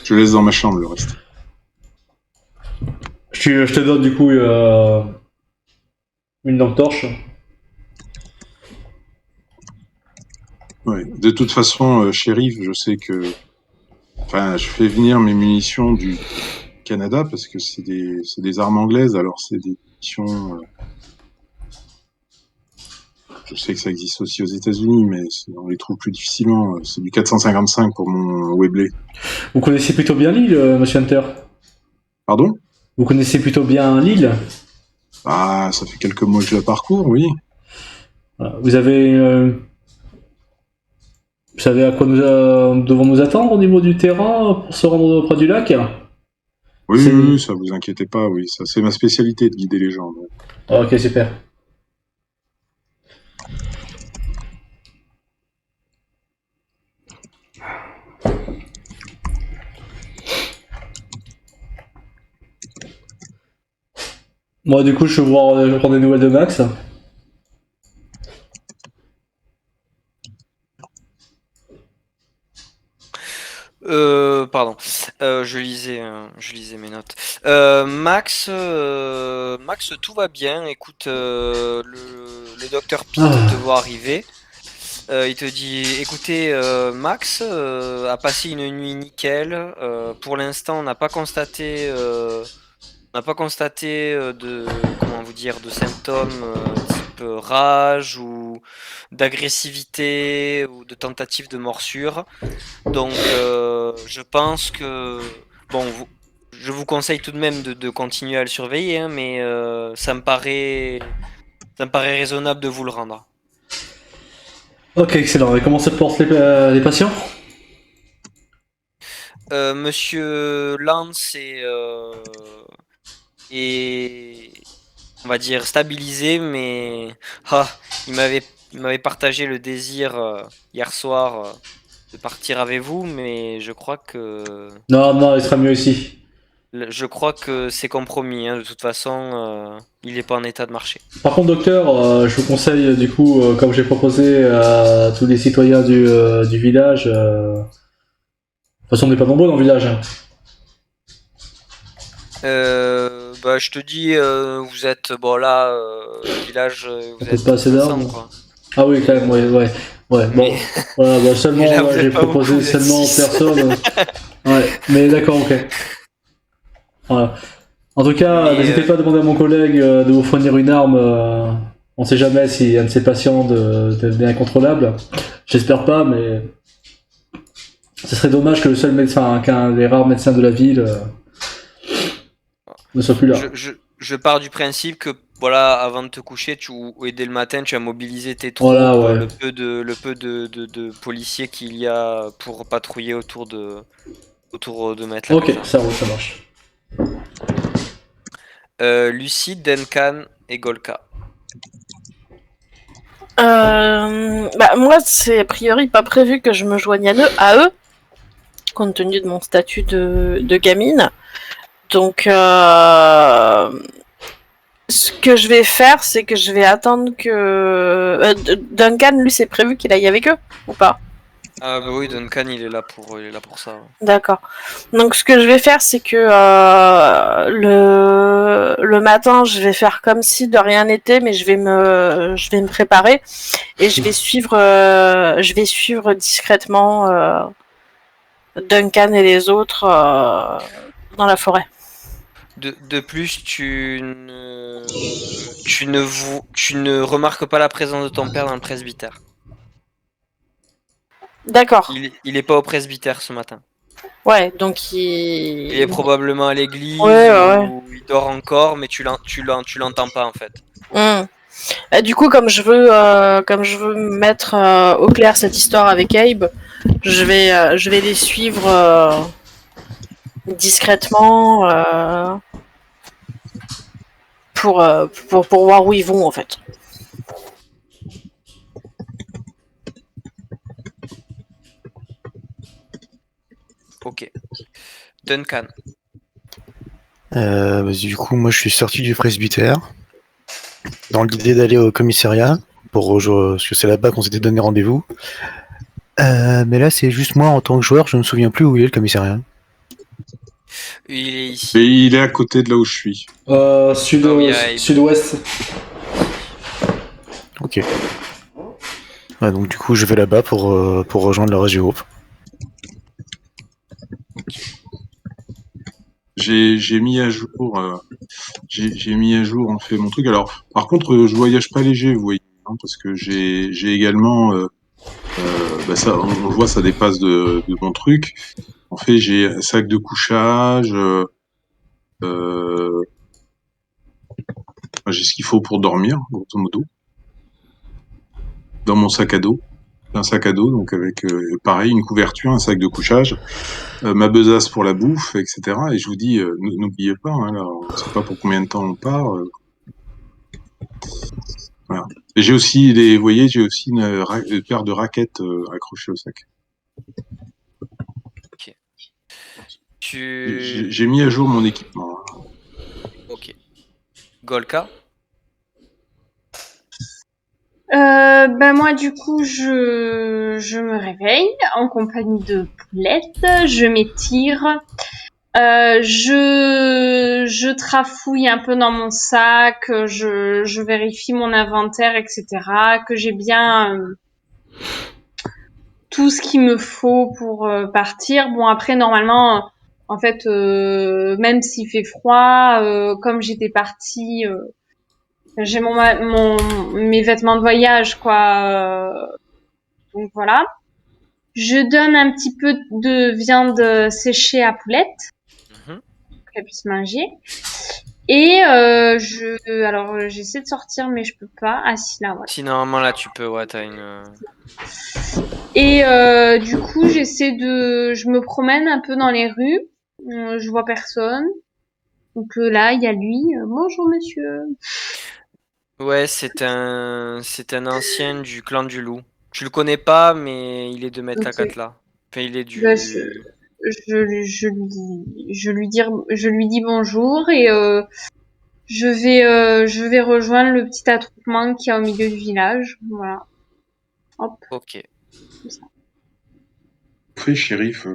Je laisse dans ma chambre le reste. Je te donne du coup une lampe torche. Ouais. De toute façon, shérif, je sais que, je fais venir mes munitions du Canada parce que c'est des armes anglaises, alors c'est des munitions. Je sais que ça existe aussi aux États-Unis, mais on les trouve plus difficilement. C'est du 455 pour mon Webley. Vous connaissez plutôt bien l'île, Monsieur Hunter? Pardon? Vous connaissez plutôt bien l'île? Ah, ça fait quelques mois que je la parcours, oui. Voilà. Vous savez à quoi nous devons nous attendre au niveau du terrain pour se rendre près du lac? Oui, ça vous inquiétez pas, oui. Ça, c'est ma spécialité de guider les gens. Donc. Ok, super. Moi, du coup, je vais prendre des nouvelles de Max. Pardon, je lisais mes notes. Max, tout va bien. Écoute, le docteur Pete te voit arriver. Il te dit, écoutez, Max a passé une nuit nickel. Pour l'instant, on n'a pas constaté, de, comment vous dire, de symptômes type rage ou d'agressivité ou de tentative de morsure. Donc, je pense que, bon, je vous conseille tout de même de continuer à le surveiller, hein, mais ça me paraît raisonnable de vous le rendre. Ok, excellent. Et comment se portent les patients? Monsieur Lance est, on va dire, stabilisé, mais il m'avait partagé le désir hier soir de partir avec vous, mais je crois que Non, il sera mieux ici. c'est compromis, hein. De toute façon, il n'est pas en état de marcher. Par contre, docteur, je vous conseille, du coup, comme j'ai proposé à tous les citoyens du village, de toute façon, on n'est pas nombreux dans le village, hein. Bah, je te dis, vous êtes, bon là, village, vous Peut-être êtes pas assez 500, d'armes. quoi. Ah oui, quand même, ouais, bon, Mais- voilà, bah, seulement, mais là, vous ouais, êtes j'ai pas proposé beaucoup, vous êtes seulement six. personne. Ouais, mais d'accord, ok. Voilà. En tout cas, Mais, n'hésitez pas à demander à mon collègue de vous fournir une arme. On sait jamais si un de ses patients devient incontrôlable. J'espère pas, mais ce serait dommage que le seul médecin, qu'un des rares médecins de la ville ne soit plus là. je pars du principe que, voilà, avant de te coucher, ou dès le matin, tu as mobilisé tes troupes, Voilà, ouais. le peu de policiers qu'il y a pour patrouiller autour de Maître Ok, Lapita. ça roule, ça marche. Lucie, Duncan et Golka. Moi, c'est a priori pas prévu que je me joigne à eux, compte tenu de mon statut de gamine. Donc, ce que je vais faire, c'est que je vais attendre que Duncan, lui, c'est prévu qu'il aille avec eux ou pas? Ah bah oui, Duncan, il est là pour ça. Ouais. D'accord. Donc, ce que je vais faire, c'est que le matin, je vais faire comme si de rien n'était, mais je vais me préparer et je vais suivre discrètement Duncan et les autres dans la forêt. De plus, tu ne remarques pas la présence de ton père dans le presbytère. D'accord. Il est pas au presbytère ce matin. Ouais, donc Il est probablement à l'église Ouais. ou il dort encore, mais tu l'entends pas en fait. Du coup, comme je veux mettre au clair cette histoire avec Abe, je vais les suivre discrètement pour voir où ils vont en fait. Ok. Duncan. Du coup, moi, je suis sorti du presbytère dans l'idée d'aller au commissariat pour rejoindre, parce que c'est là-bas qu'on s'était donné rendez-vous. Mais là, c'est juste moi en tant que joueur, je me souviens plus où il est le commissariat. Il est ici. Et il est à côté de là où je suis. Sud-ouest. Ok. Ouais, donc du coup, je vais là-bas pour rejoindre le reste du groupe. J'ai mis à jour, j'ai mis à jour en fait mon truc. Alors, par contre, je voyage pas léger, vous voyez, hein, parce que j'ai également, ça, on le voit, ça dépasse de mon truc. En fait, j'ai un sac de couchage, j'ai ce qu'il faut pour dormir, grosso modo, dans mon sac à dos. Un sac à dos, donc avec pareil une couverture, un sac de couchage, ma besace pour la bouffe, etc. Et je vous dis, n'oubliez pas, hein, là, on ne sait pas pour combien de temps on part. Voilà. Et j'ai aussi vous voyez, j'ai aussi une paire de raquettes accrochées au sac. Ok. J'ai mis à jour mon équipement. Hein. Ok. Golka. Moi du coup je me réveille en compagnie de Poulette, je m'étire, je trafouille un peu dans mon sac, je vérifie mon inventaire, etc. Que j'ai bien tout ce qu'il me faut pour partir. Bon, après, normalement, en fait, même s'il fait froid, comme j'étais partie, j'ai mes vêtements de voyage, quoi. Donc voilà. Je donne un petit peu de viande séchée à Poulette Mhm. pour qu'elle puisse manger. Et alors j'essaie de sortir, mais je peux pas. Ah si, là, voilà. Si normalement là tu peux, ouais, t'as une. Et du coup, je me promène un peu dans les rues. Je vois personne. Donc là, il y a lui. Bonjour monsieur. Ouais, c'est un ancien du clan du loup. Tu le connais pas, mais il est de Ok. Metlakatla. Enfin, il est Bah, du. je lui dis bonjour et je vais rejoindre le petit attroupement qui est au milieu du village. Voilà. Hop. Ok. Après, shérif,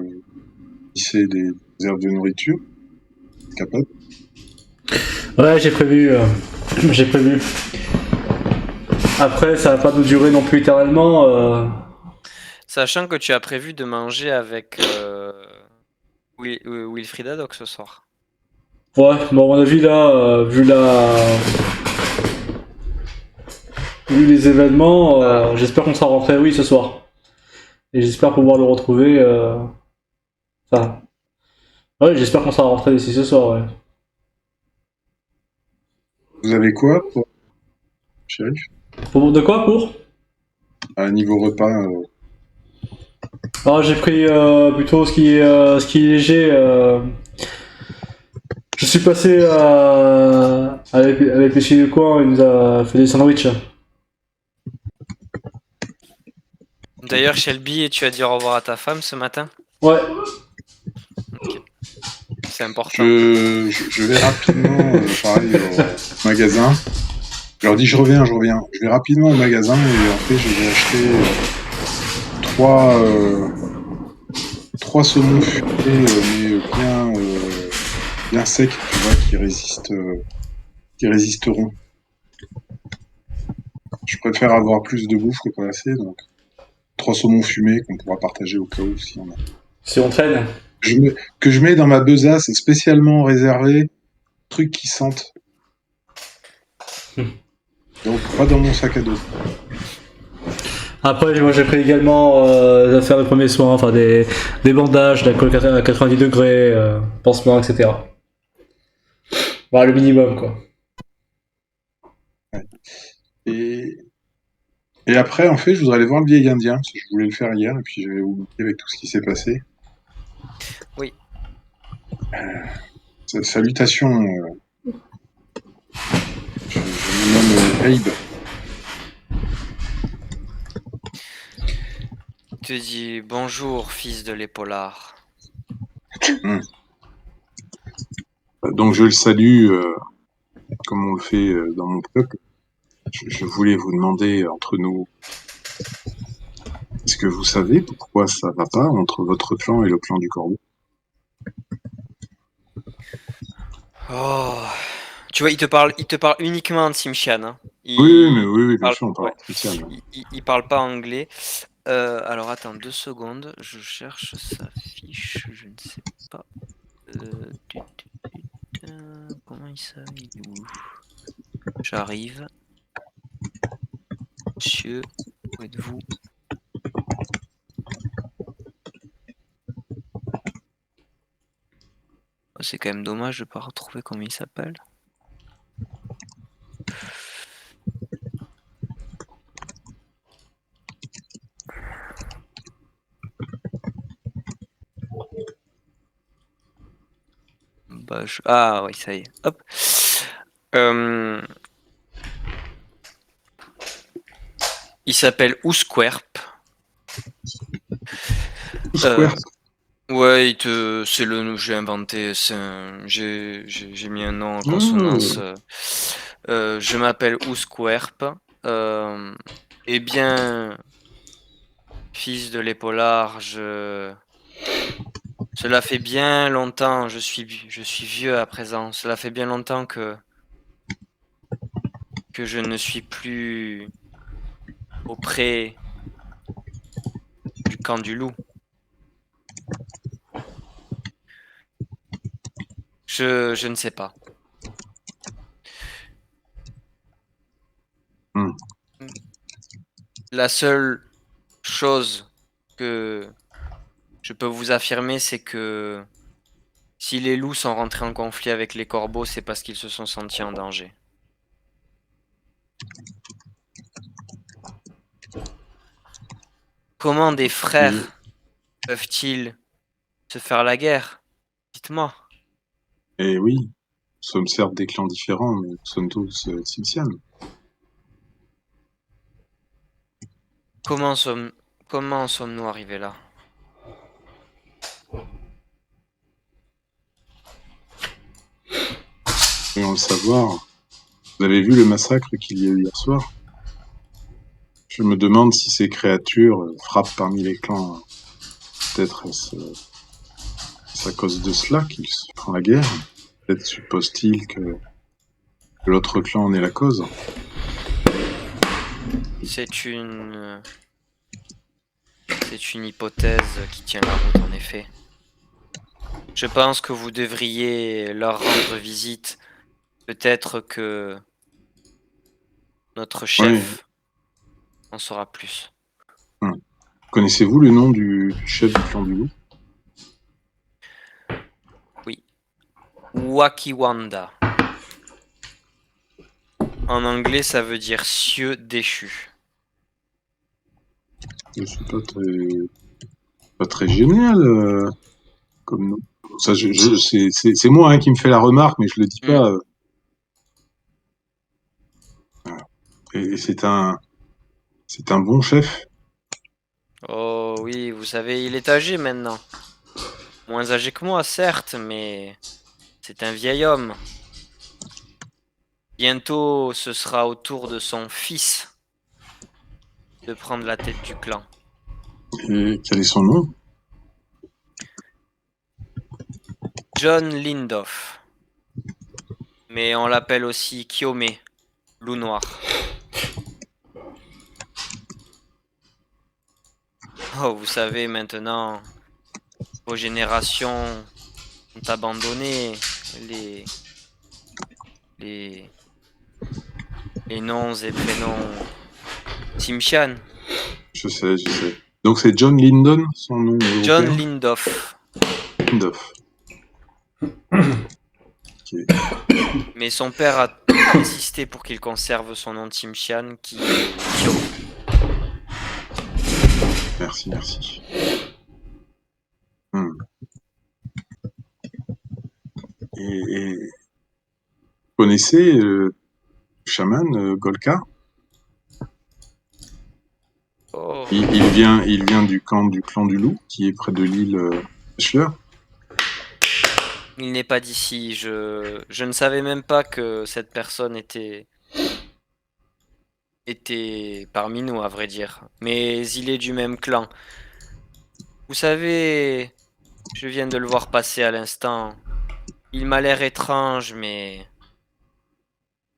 c'est des herbes de nourriture. Capable. Ouais, j'ai prévu. J'ai prévu. Après, ça va pas nous durer non plus éternellement. Sachant que tu as prévu de manger avec Wilfrida donc ce soir. Ouais, bon, à mon avis, là, vu les événements, j'espère qu'on sera rentré, oui, ce soir. Et j'espère pouvoir le retrouver. Enfin, ouais, j'espère qu'on sera rentré d'ici ce soir, ouais. Vous avez quoi pour shérif? De quoi pour? À niveau repas, Ah, j'ai pris plutôt ce qui est léger. Je suis passé avec les filles du coin, il nous a fait des sandwichs. D'ailleurs, Shelby, tu as dit au revoir à ta femme ce matin? Ouais, C'est important. je vais rapidement, pareil, au magasin. Je leur dis je reviens. Je vais rapidement au magasin et en fait je vais acheter trois saumons fumés, mais bien secs, tu vois, qui résisteront. Je préfère avoir plus de bouffe que pas assez, donc 3 saumons fumés qu'on pourra partager au cas où si on a. si on traîne. Que je mets dans ma besace spécialement réservée, trucs qui sentent. Donc pas dans mon sac à dos. Après, moi j'ai pris également des affaires de premiers soins, enfin des bandages, d'alcool à 90 degrés, pansements, etc. Voilà, le minimum, quoi. Et, et après, en fait, je voudrais aller voir le vieil indien, parce que je voulais le faire hier, et puis j'avais oublié avec tout ce qui s'est passé. Oui. Salutations, je me nomme Abe. Il te dit bonjour, fils de l'épaulard. Donc je le salue comme on le fait dans mon peuple. Je voulais vous demander entre nous, est-ce que vous savez pourquoi ça va pas entre votre clan et le clan du corbeau? Oh. Tu vois, il te parle uniquement de Simshan. Hein. Oui, bien parle, sûr, on parle ouais. de Titiane. Il parle pas anglais. Alors attends 2 secondes, je cherche sa fiche, je ne sais pas. Comment il s'appelle? Il est où? J'arrive. Monsieur, où êtes-vous? Oh, c'est quand même dommage de pas retrouver comment il s'appelle. Bah, ah oui, ça y est. Hop. Il s'appelle Ousquerp. Square. Ouais, c'est le nom que j'ai inventé. J'ai mis un nom en consonance. Je m'appelle Ousquerp. Eh bien, fils de l'épaulard, cela fait bien longtemps. Je suis vieux à présent. Cela fait bien longtemps que je ne suis plus auprès camp du loup. Je ne sais pas. La seule chose que je peux vous affirmer, c'est que si les loups sont rentrés en conflit avec les corbeaux, c'est parce qu'ils se sont sentis en danger. Comment des frères peuvent-ils se faire la guerre? Dites-moi. Et oui, nous sommes certes des clans différents, mais nous sommes tous Simpsianes. Comment sommes-nous arrivés là? Voyons le savoir. Vous avez vu le massacre qu'il y a eu hier soir? Je me demande si ces créatures frappent parmi les clans. Peut-être est-ce à cause de cela qu'ils se font la guerre. Peut-être suppose-t-il que l'autre clan en est la cause. C'est une hypothèse qui tient la route en effet. Je pense que vous devriez leur rendre visite. Peut-être que notre chef en saura plus. Connaissez-vous le nom du chef du clan du loup? Oui. Wakiwanda. En anglais, ça veut dire cieux déchu. Je suis pas très génial comme nom. Ça, c'est moi qui me fais la remarque, mais je le dis pas. Et c'est un bon chef. Oh oui, vous savez, il est âgé maintenant. Moins âgé que moi, certes, mais c'est un vieil homme. Bientôt, ce sera au tour de son fils de prendre la tête du clan. Et quel est son nom? John Lindoff. Mais on l'appelle aussi Kyome, loup noir. Oh, vous savez, maintenant, vos générations ont abandonné les noms et prénoms Simshan. Je sais. Donc c'est John Lyndon, son nom John européen? Lindoff. Lindoff. Ok. Mais son père a insisté pour qu'il conserve son nom de Simshan, qui est Kyo. Merci. Et vous connaissez le chaman Golka? Oh. Il vient du clan du loup, qui est près de l'île Bachelor. Il n'est pas d'ici. Je ne savais même pas que cette personne était parmi nous, à vrai dire. Mais il est du même clan. Vous savez, je viens de le voir passer à l'instant. Il m'a l'air étrange, mais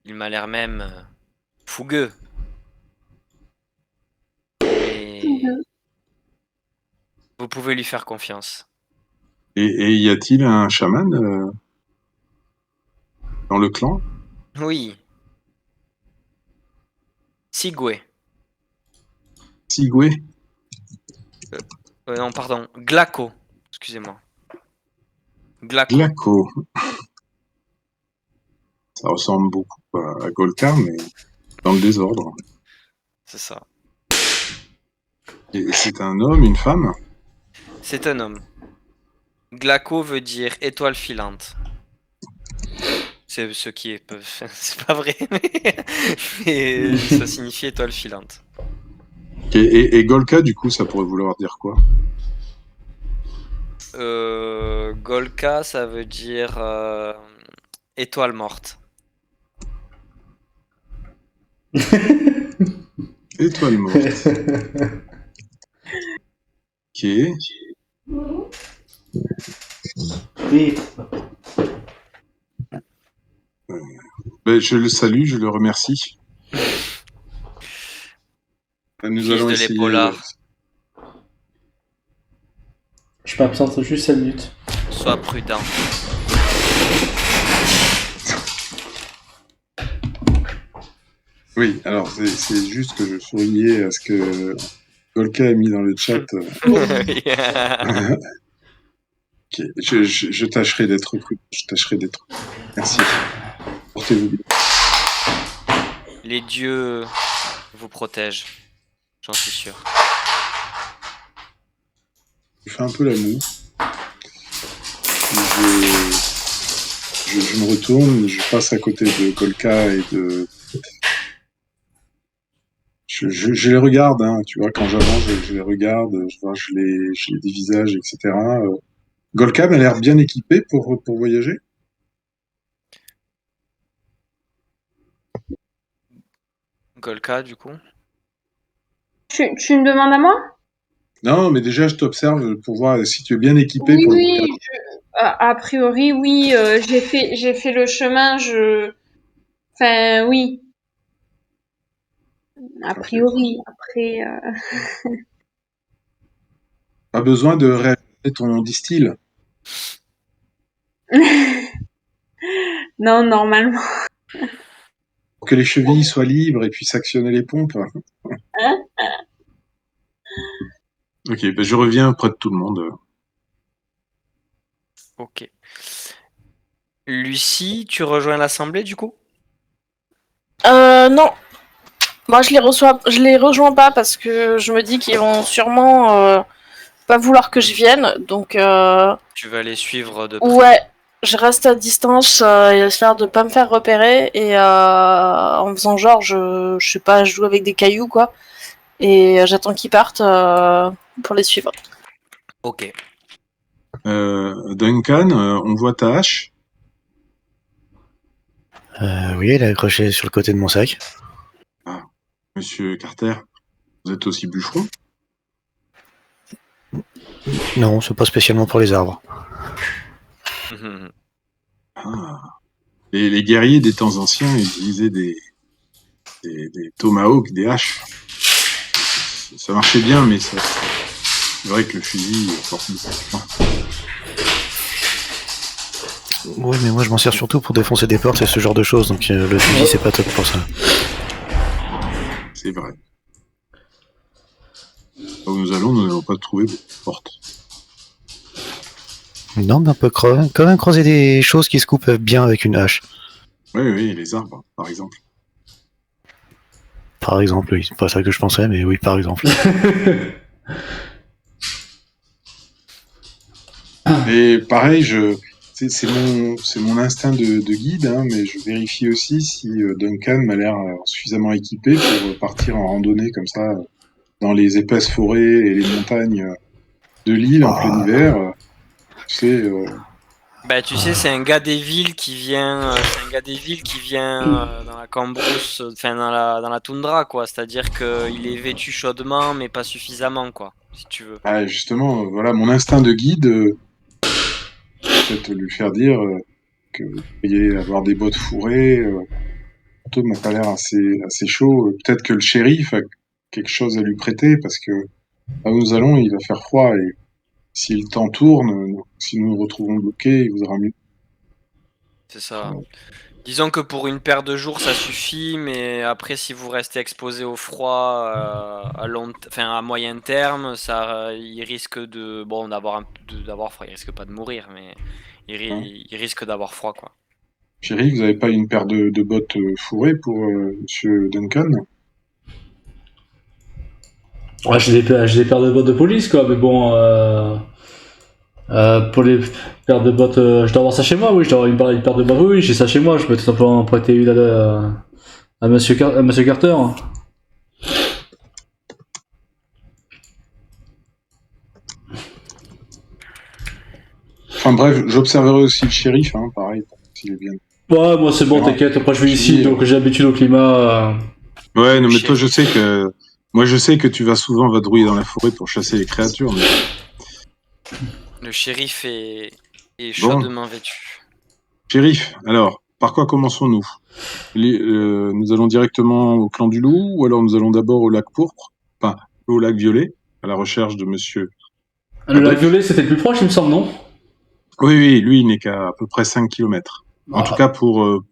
il m'a l'air même fougueux. Et vous pouvez lui faire confiance. Et y a-t-il un chaman dans le clan? Oui. Sigwe. Sigwe? Non, pardon. Glaco. Excusez-moi. Glaco. Glaco. Ça ressemble beaucoup à Golka, mais dans le désordre. C'est ça. Et c'est un homme, une femme? C'est un homme. Glaco veut dire étoile filante. C'est ce qui est... C'est pas vrai, mais ça signifie étoile filante. Et Golka, du coup, ça pourrait vouloir dire quoi? Golka, ça veut dire étoile morte. Étoile morte. Ok. Oui. Ben, je le salue, je le remercie. Nous Fils allons de essayer. l'épaulard. Je m'absente juste 5 minutes. Sois prudent. Oui, alors c'est juste que je souriais à ce que Golka a mis dans le chat. Ok, je tâcherai d'être prudent. Je tâcherai d'être. Merci. Portez-vous bien. Les dieux vous protègent, j'en suis sûr. Je fais un peu la moue. Je me retourne, je passe à côté de Golka et de. Je les regarde, hein, tu vois, quand j'avance, je les regarde, je les dévisage, etc. Golka m'a l'air bien équipé pour voyager. Golka, du coup. Tu me demandes à moi? Non, mais déjà, je t'observe pour voir si tu es bien équipé Oui, pour le oui, voyage. a priori, oui, j'ai fait le chemin, enfin, oui, a priori. Après, Pas besoin de réaliser ton distil. non, normalement. Pour que les chevilles soient libres et puissent actionner les pompes. Ok, ben je reviens près de tout le monde. Ok. Lucie, tu rejoins l'assemblée, du coup? Non. Moi, je les rejoins pas parce que je me dis qu'ils vont sûrement pas vouloir que je vienne. Donc, Tu vas les suivre de près. ouais, je reste à distance, histoire de pas me faire repérer. Et en faisant genre, je sais pas, je joue avec des cailloux, quoi. Et j'attends qu'ils partent pour les suivre. Ok. Duncan, on voit ta hache. Oui, elle est accrochée sur le côté de mon sac. Ah, Monsieur Carter, vous êtes aussi bûcheron? Non, c'est pas spécialement pour les arbres. Ah. Les guerriers des temps anciens utilisaient des tomahawks, des haches. Ça marchait bien, mais c'est vrai que le fusil porte beaucoup. Oui, mais moi je m'en sers surtout pour défoncer des portes et ce genre de choses, donc le fusil c'est pas top pour ça. C'est vrai. Là où nous allons, nous n'allons pas trouver beaucoup de portes. Non, mais on peut quand même creuser des choses qui se coupent bien avec une hache. Oui, les arbres, par exemple. Par exemple, oui, c'est pas ça que je pensais, mais oui, par exemple. Et pareil, c'est mon instinct de guide, hein, mais je vérifie aussi si Duncan m'a l'air suffisamment équipé pour partir en randonnée comme ça dans les épaisses forêts et les montagnes de l'île en plein hiver. Tu sais, Bah, tu sais, c'est un gars des villes qui vient, dans la cambrousse, enfin dans la toundra, quoi. C'est-à-dire qu'il est vêtu chaudement, mais pas suffisamment, quoi, si tu veux. justement, voilà, mon instinct de guide, peut-être lui faire dire que vous pourriez avoir des bottes fourrées. Tout m'a pas l'air assez chaud. Peut-être que le shérif a quelque chose à lui prêter parce que là où nous allons, il va faire froid et si le temps tourne, si nous nous retrouvons bloqués, il vaudra mieux. C'est ça. Disons que pour une paire de jours, ça suffit, mais après, si vous restez exposé au froid à moyen terme, il risque d'avoir froid. Il risque pas de mourir, mais il risque d'avoir froid, quoi. Shérif, vous n'avez pas une paire de bottes fourrées pour Monsieur Duncan? Ouais, j'ai des paires de bottes de police, quoi, mais bon, pour les paires de bottes, je dois avoir ça chez moi, oui, je dois avoir une paire de bottes, oui, j'ai ça chez moi, je peux tout simplement en prêter une à Monsieur Carter. Enfin bref, j'observerai aussi le shérif, hein, pareil, s'il est bien. Ouais, moi c'est bon, t'inquiète, après je vis ici, donc j'ai l'habitude au climat. Ouais, non, mais toi, je sais que tu vas souvent vadrouiller dans la forêt pour chasser les créatures, mais Le shérif est bon. chaudement vêtu. Shérif, alors, par quoi commençons-nous? Nous allons directement au clan du loup, ou alors nous allons d'abord au lac pourpre, enfin, au lac violet, à la recherche de monsieur Le lac violet, c'était le plus proche, il me semble, non? Oui, lui, il n'est qu'à peu près 5 km. En Ah. tout cas, pour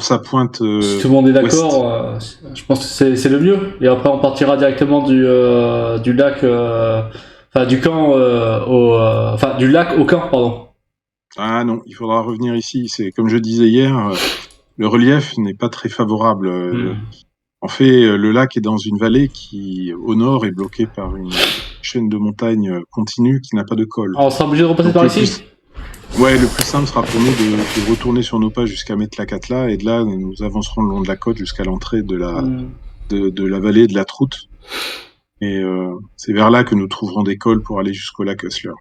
sa pointe Si tout le monde est ouest. d'accord, je pense que c'est le mieux. Et après, on partira directement du lac, enfin du camp enfin du lac au camp, pardon. Ah non, il faudra revenir ici. C'est comme je disais hier, le relief n'est pas très favorable. En fait, le lac est dans une vallée qui, au nord, est bloquée par une chaîne de montagnes continue qui n'a pas de col. Alors, on sera obligé de repasser Donc, par le ici. Ouais, le plus simple sera pour nous de retourner sur nos pas jusqu'à Metlakatla, et de là, nous avancerons le long de la côte jusqu'à l'entrée de la vallée de la Troute. Et c'est vers là que nous trouverons des cols pour aller jusqu'au lac Hustler.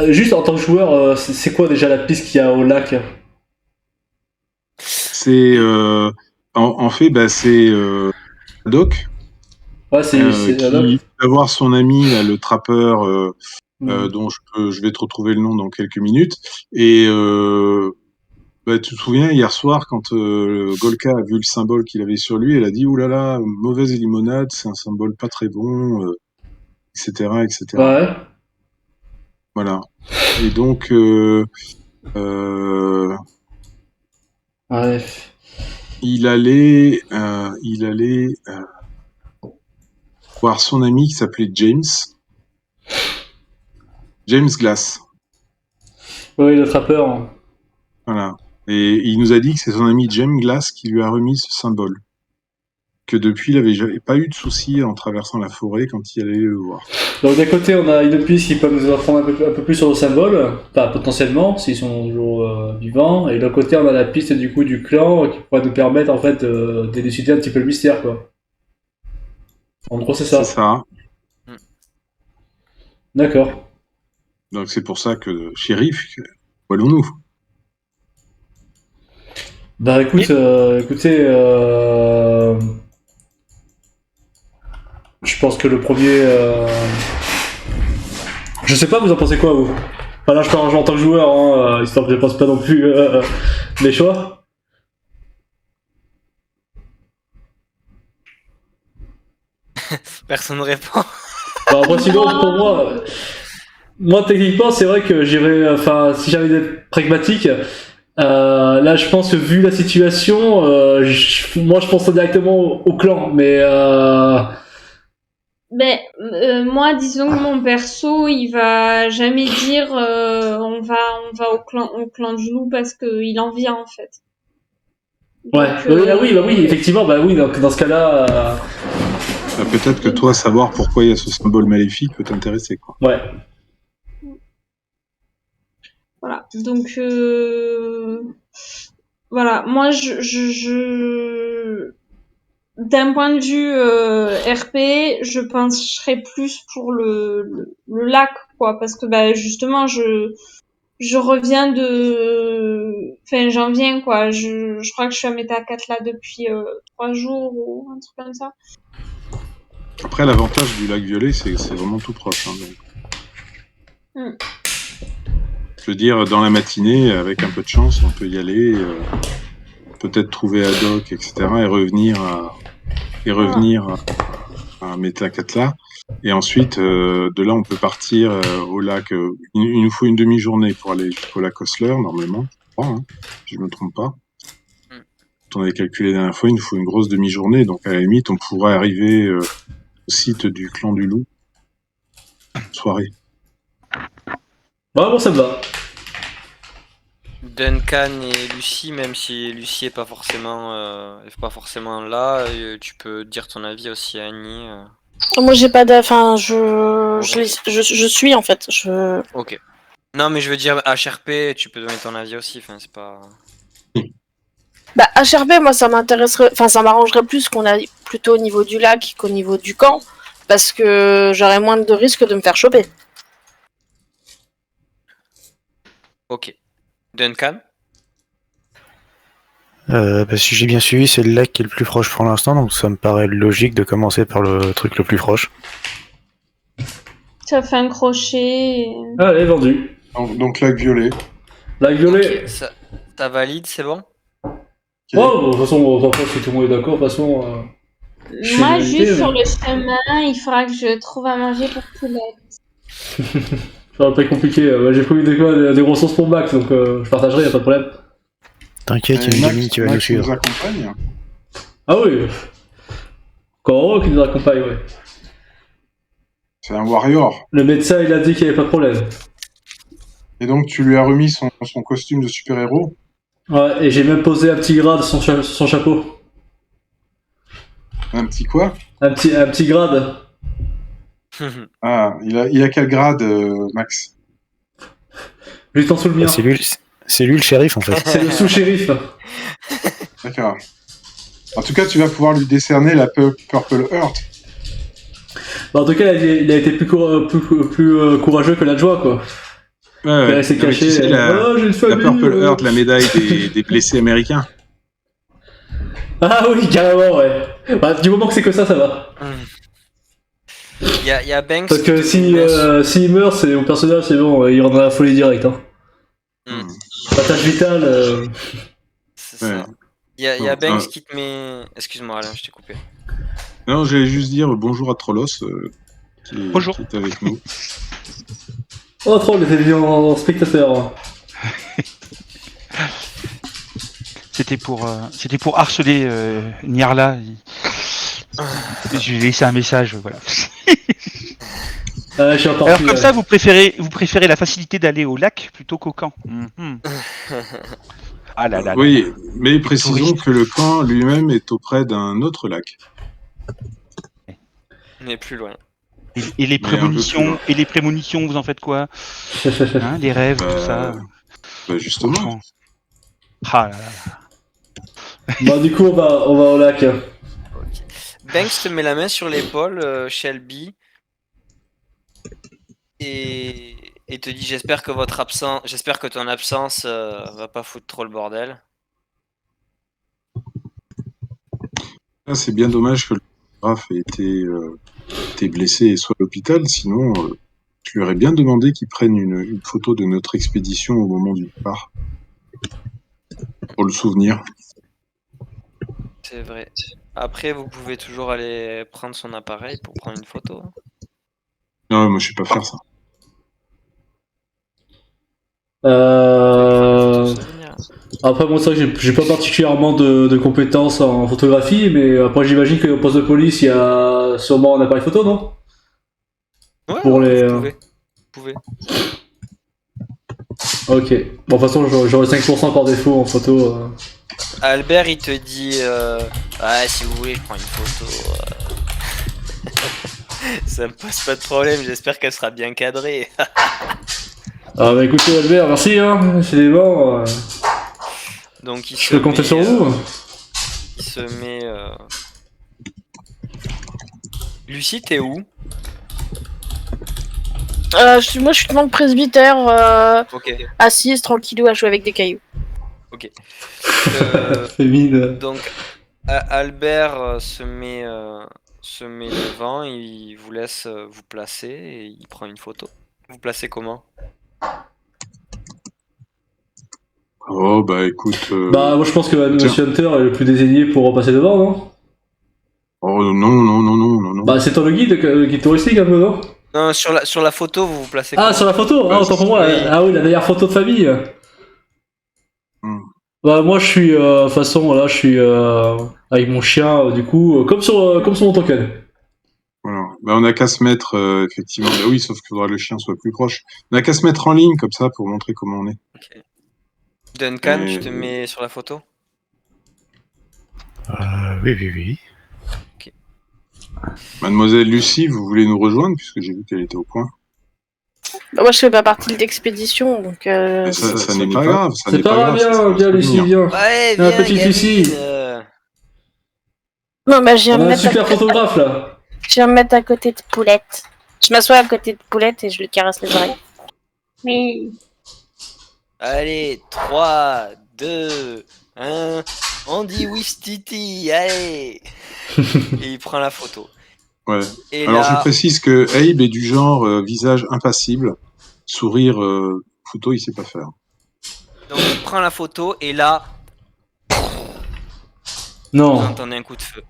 Juste en tant que joueur, c'est quoi déjà la piste qu'il y a au lac? C'est en fait, c'est Doc Ouais, c'est qui là. va voir son ami là, le trappeur dont je vais te retrouver le nom dans quelques minutes. Et tu te souviens, hier soir, quand Golka a vu le symbole qu'il avait sur lui, elle a dit « Ouh là là, mauvaise limonade, c'est un symbole pas très bon, etc. etc. » Ouais. Voilà. Et donc, Ouais. il allait voir son ami qui s'appelait James Glass. Oui, le trappeur. Voilà. Et il nous a dit que c'est son ami James Glass qui lui a remis ce symbole. Que depuis, il n'avait pas eu de soucis en traversant la forêt quand il allait le voir. Donc d'un côté, on a une piste qui peut nous apprendre un peu plus sur le symbole, enfin potentiellement, s'ils sont toujours vivants, et de l'autre côté, on a la piste du coup du clan qui pourrait nous permettre en fait d'élucider un petit peu le mystère, quoi. En gros, c'est ça. C'est ça. D'accord. Donc c'est pour ça que, shérif, où allons-nous? Bah écoutez, je pense que le premier... Je sais pas, vous en pensez quoi, vous? Enfin là, je parle en tant que joueur, hein, histoire que je pense pas non plus les choix. Personne ne répond. Bah, après, sinon, pour moi, techniquement, c'est vrai que j'irais... Enfin, si j'avais d'être pragmatique... là, je pense que vu la situation, moi je pense directement au clan, mais moi, disons que mon perso, il va jamais dire on va au clan du loup parce qu'il en vient en fait. ouais. Oui, effectivement, bah oui, donc dans ce cas-là, Peut-être que toi, savoir pourquoi il y a ce symbole maléfique peut t'intéresser, quoi. ouais. Voilà. Donc voilà, moi d'un point de vue RP, je pencherais plus pour le lac, quoi, parce que justement je reviens enfin j'en viens quoi, je crois que je suis à Méta 4 là depuis 3 jours ou un truc comme ça. Après, l'avantage du lac Violet, c'est vraiment tout proche. Hein, donc. Je veux dire, dans la matinée, avec un peu de chance, on peut y aller, peut-être trouver Haddock, etc., et revenir à Metlakatla. Et ensuite, de là, on peut partir au lac. Il nous faut une demi-journée pour aller jusqu'au lac Osler, normalement, je crois, hein, si je me trompe pas. Quand on avait calculé la dernière fois, il nous faut une grosse demi-journée. Donc, à la limite, on pourrait arriver au site du clan du loup. Soirée. Ouais, bon, ça me va. Duncan et Lucie, même si Lucie est pas forcément là, tu peux dire ton avis aussi à Annie. Moi, j'ai pas enfin, je suis en fait. Ok. Non, mais je veux dire HRP, tu peux donner ton avis aussi. Enfin, c'est pas. Bah, HRP, moi, ça m'intéresserait, enfin, ça m'arrangerait plus qu'on aille plutôt au niveau du lac qu'au niveau du camp, parce que j'aurais moins de risques de me faire choper. Ok. Duncan? Si j'ai bien suivi, c'est le lac qui est le plus proche pour l'instant, donc ça me paraît logique de commencer par le truc le plus proche. Ça fait un crochet. Allez, vendu. Donc lac Violet. Lac Violet. Okay, ça valide, c'est bon? Okay. Oh, de toute façon, si tout le monde est d'accord, de toute façon... Moi, juste sur le chemin, il faudra que je trouve à manger pour Poulette. Ça va pas être compliqué. J'ai prévu des ressources pour Max, donc je partagerai, y a pas de problème. T'inquiète, il y a une Max, gamine qui va nous Max nous suivre. accompagne. Ah oui. Koro qui nous accompagne, ouais. C'est un warrior. Le médecin, il a dit qu'il y avait pas de problème. Et donc, tu lui as remis son costume de super-héros. Ouais, et j'ai même posé un petit grade sur son chapeau. Un petit quoi? Un petit grade. Ah, il a quel grade, Max? Juste en dessous le mien. C'est lui le shérif en fait. C'est le sous-shérif. D'accord. En tout cas, tu vas pouvoir lui décerner la Purple Heart. Bah, en tout cas, il a été plus courageux que l'adjoint, quoi. Ouais, Il s'est non, mais caché. tu sais, Oh, j'ai une la famille. Purple Heart, la médaille des blessés américains. Ah oui, carrément, ouais. Bah, du moment que c'est que ça va. Il y a Banks. Parce que qui te s'il meurt, c'est au personnage, c'est bon, il rentre dans la folie directe. Hein. Hmm. La tâche vitale. C'est Ouais. ça. Il y a Non, Banks qui te met. Excuse-moi, Alain, je t'ai coupé. Non, j'allais juste dire bonjour à Trollos, qui Bonjour. est avec nous. Oh, troll, était venu en spectateur. C'était pour harceler Nyarla. Je lui ai laissé un message, voilà. Je suis reparti. Alors comme ça, vous préférez la facilité d'aller au lac plutôt qu'au camp. Mhm. Ah là là. Oui, mais précisons touristes. que le camp lui-même est auprès d'un autre lac. On est plus loin. Et les Mais un peu plus prémonitions, vous en faites quoi? Hein, les rêves, tout ça. Bah justement. Franchement. Ah là là. Bah, du coup, on va au lac. Banks te met la main sur l'épaule, Shelby, et te dit j'espère que ton absence va pas foutre trop le bordel. Ah, c'est bien dommage que le photographe ait été blessé et soit à l'hôpital, sinon je lui aurais bien demandé qu'il prenne une photo de notre expédition au moment du départ. Pour le souvenir. C'est vrai. Après, vous pouvez toujours aller prendre son appareil pour prendre une photo. Non, moi je sais pas faire ça. Souvenir. Après, moi, c'est vrai que j'ai pas particulièrement de compétences en photographie, mais après, j'imagine qu'au poste de police, il y a sûrement un appareil photo, non? Ouais, Pour les, vous pouvez. Ok. Bon, de toute façon, j'aurai 5% par défaut en photo. Albert, il te dit ah, si vous voulez, je prends une photo. Ça me pose pas de problème, j'espère qu'elle sera bien cadrée. Ah, bah écoutez, Albert, merci, hein. C'est des bons. Donc il Je peux compter sur vous. Il se met. Lucie, t'es où? Moi, je suis dans le presbytère, Ok. assise, tranquillou, à jouer avec des cailloux. Ok. Fémide. Donc Albert se met devant, il vous laisse vous placer et il prend une photo. Vous placez comment? Oh bah écoute. Bah, moi, je pense que Monsieur Hunter est le plus désigné pour repasser devant, non? Oh non. Bah, c'est toi le guide touristique, un peu, non? Non, sur la photo, vous vous placez Ah, comment? sur la photo? Ah, autant pour moi. Oui. Ah oui, la dernière photo de famille. Hmm. Bah, moi, je suis, de toute façon, voilà, je suis avec mon chien, du coup, comme sur mon token. Voilà. Bah, on n'a qu'à se mettre, effectivement. Bah oui, sauf qu'il faudra que le chien soit plus proche. On n'a qu'à se mettre en ligne comme ça pour montrer comment on est. Ok. Duncan, Et- tu te mets sur la photo? Oui. Mademoiselle Lucie, vous voulez nous rejoindre puisque j'ai vu qu'elle était au coin. Bah, moi, je fais pas partie de l'expédition, donc. Mais ça n'est pas grave. Ça C'est n'est pas grave, ça, c'est viens, un Lucie, souvenir. viens. Ouais, Un viens, petit Gavin, Lucie. Non, bah, je viens On me a un mettre super photographe, là. Je viens me mettre à côté de Poulette. Je m'assois à côté de Poulette et je lui caresse les oreilles. Oui. Allez, 3, 2, 1. On dit Wistiti, allez. Et il prend la photo. Ouais. Et Alors je là, précise que Abe est du genre visage impassible, sourire photo, il sait pas faire. donc il prend la photo et là, vous Non. entendez un coup de feu.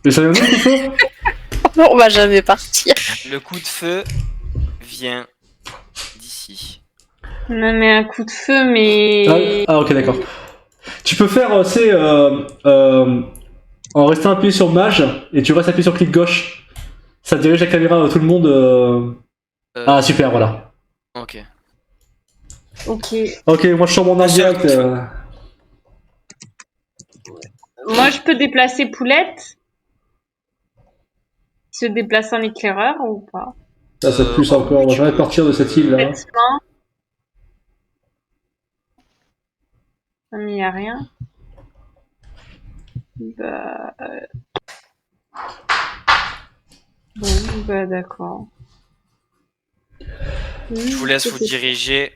Mais ça vient d'où, tout ça? On va jamais partir. Le coup de feu vient ici. Non, mais un coup de feu, mais. Ok, d'accord. Tu peux faire, en restant appuyé sur Mage, et tu restes appuyé sur clic gauche. Ça dirige la caméra à tout le monde. Ah, super, voilà. Ok. Ok. Ok, moi je sors mon arme Seul direct. coup de feu. Moi, je peux déplacer Poulette. Se déplace en éclaireur ou pas? Ça, c'est plus bah encore. oui, On va tu jamais peux- partir de tu cette peux- île là. Vêtements. Mais il n'y a rien. Bah. Bon, bah d'accord. Je vous laisse vous diriger.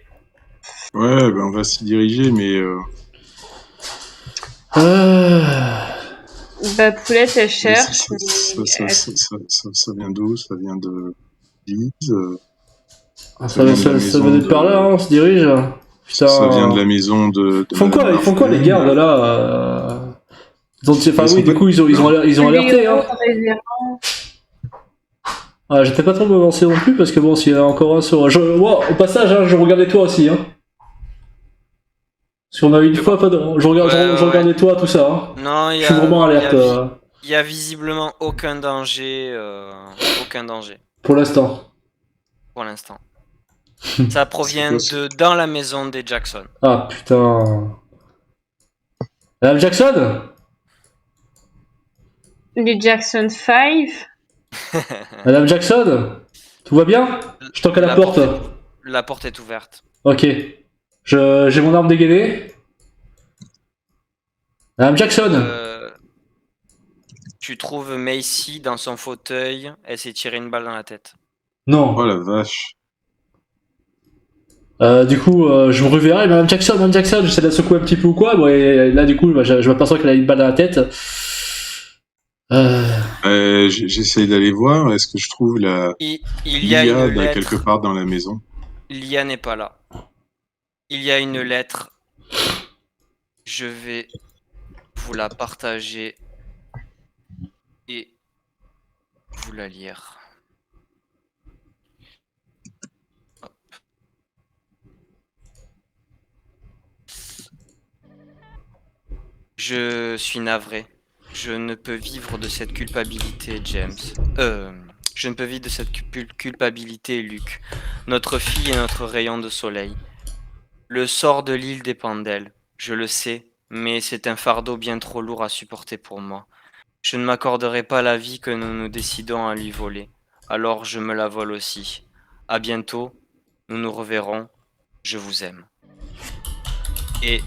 Ouais, ben on va s'y diriger, mais Bah, Poulette, elle mais cherche. ça vient d'où? Ça vient de Lise. Ça vient de la va maison être par là, de. hein, on se dirige. Ça vient de Putain. la maison de Ils font quoi, Madame ils font quoi les Marfling. gardes là Enfin Ils oui, sont du pas- coup ils ont Les alerté. Hein. héros révérends. Ah, j'étais pas trop avancé non plus parce que bon, s'il y en a encore un sur. Wow, au passage, hein, je regardais toi aussi. Hein. Parce qu'on a eu une fois pas de. Je regardais toi, tout ça. Hein. Non, Je suis vraiment alerte il y a visiblement aucun danger. Aucun danger pour l'instant. pour l'instant. Ça provient quoi, de dans la maison des Jackson. Ah putain. Madame Jackson Les Jackson 5. Madame Jackson tout va bien Je toque à la porte. La porte est ouverte. Ok. J'ai mon arme dégainée. Madame Jackson Tu trouves Macy dans son fauteuil. Elle s'est tirée une balle dans la tête. Non. Oh la vache. Du coup, je me reverrai, Madame Jackson, j'essaie de la secouer un petit peu ou quoi, bon, et là du coup, bah, je m'aperçois qu'elle a une balle dans la tête. J'essaye d'aller voir. Est-ce que je trouve la Il y a Lia une lettre. quelque part dans la maison? Lia n'est pas là. Il y a une lettre. Je vais vous la partager et vous la lire. Hop. Je suis navré. Je ne peux vivre de cette culpabilité, James. Je ne peux vivre de cette culpabilité, Luc. Notre fille est notre rayon de soleil. Le sort de l'île dépend d'elle. Je le sais, mais c'est un fardeau bien trop lourd à supporter pour moi. Je ne m'accorderai pas la vie que nous nous décidons à lui voler. Alors je me la vole aussi. À bientôt. Nous nous reverrons. Je vous aime. Et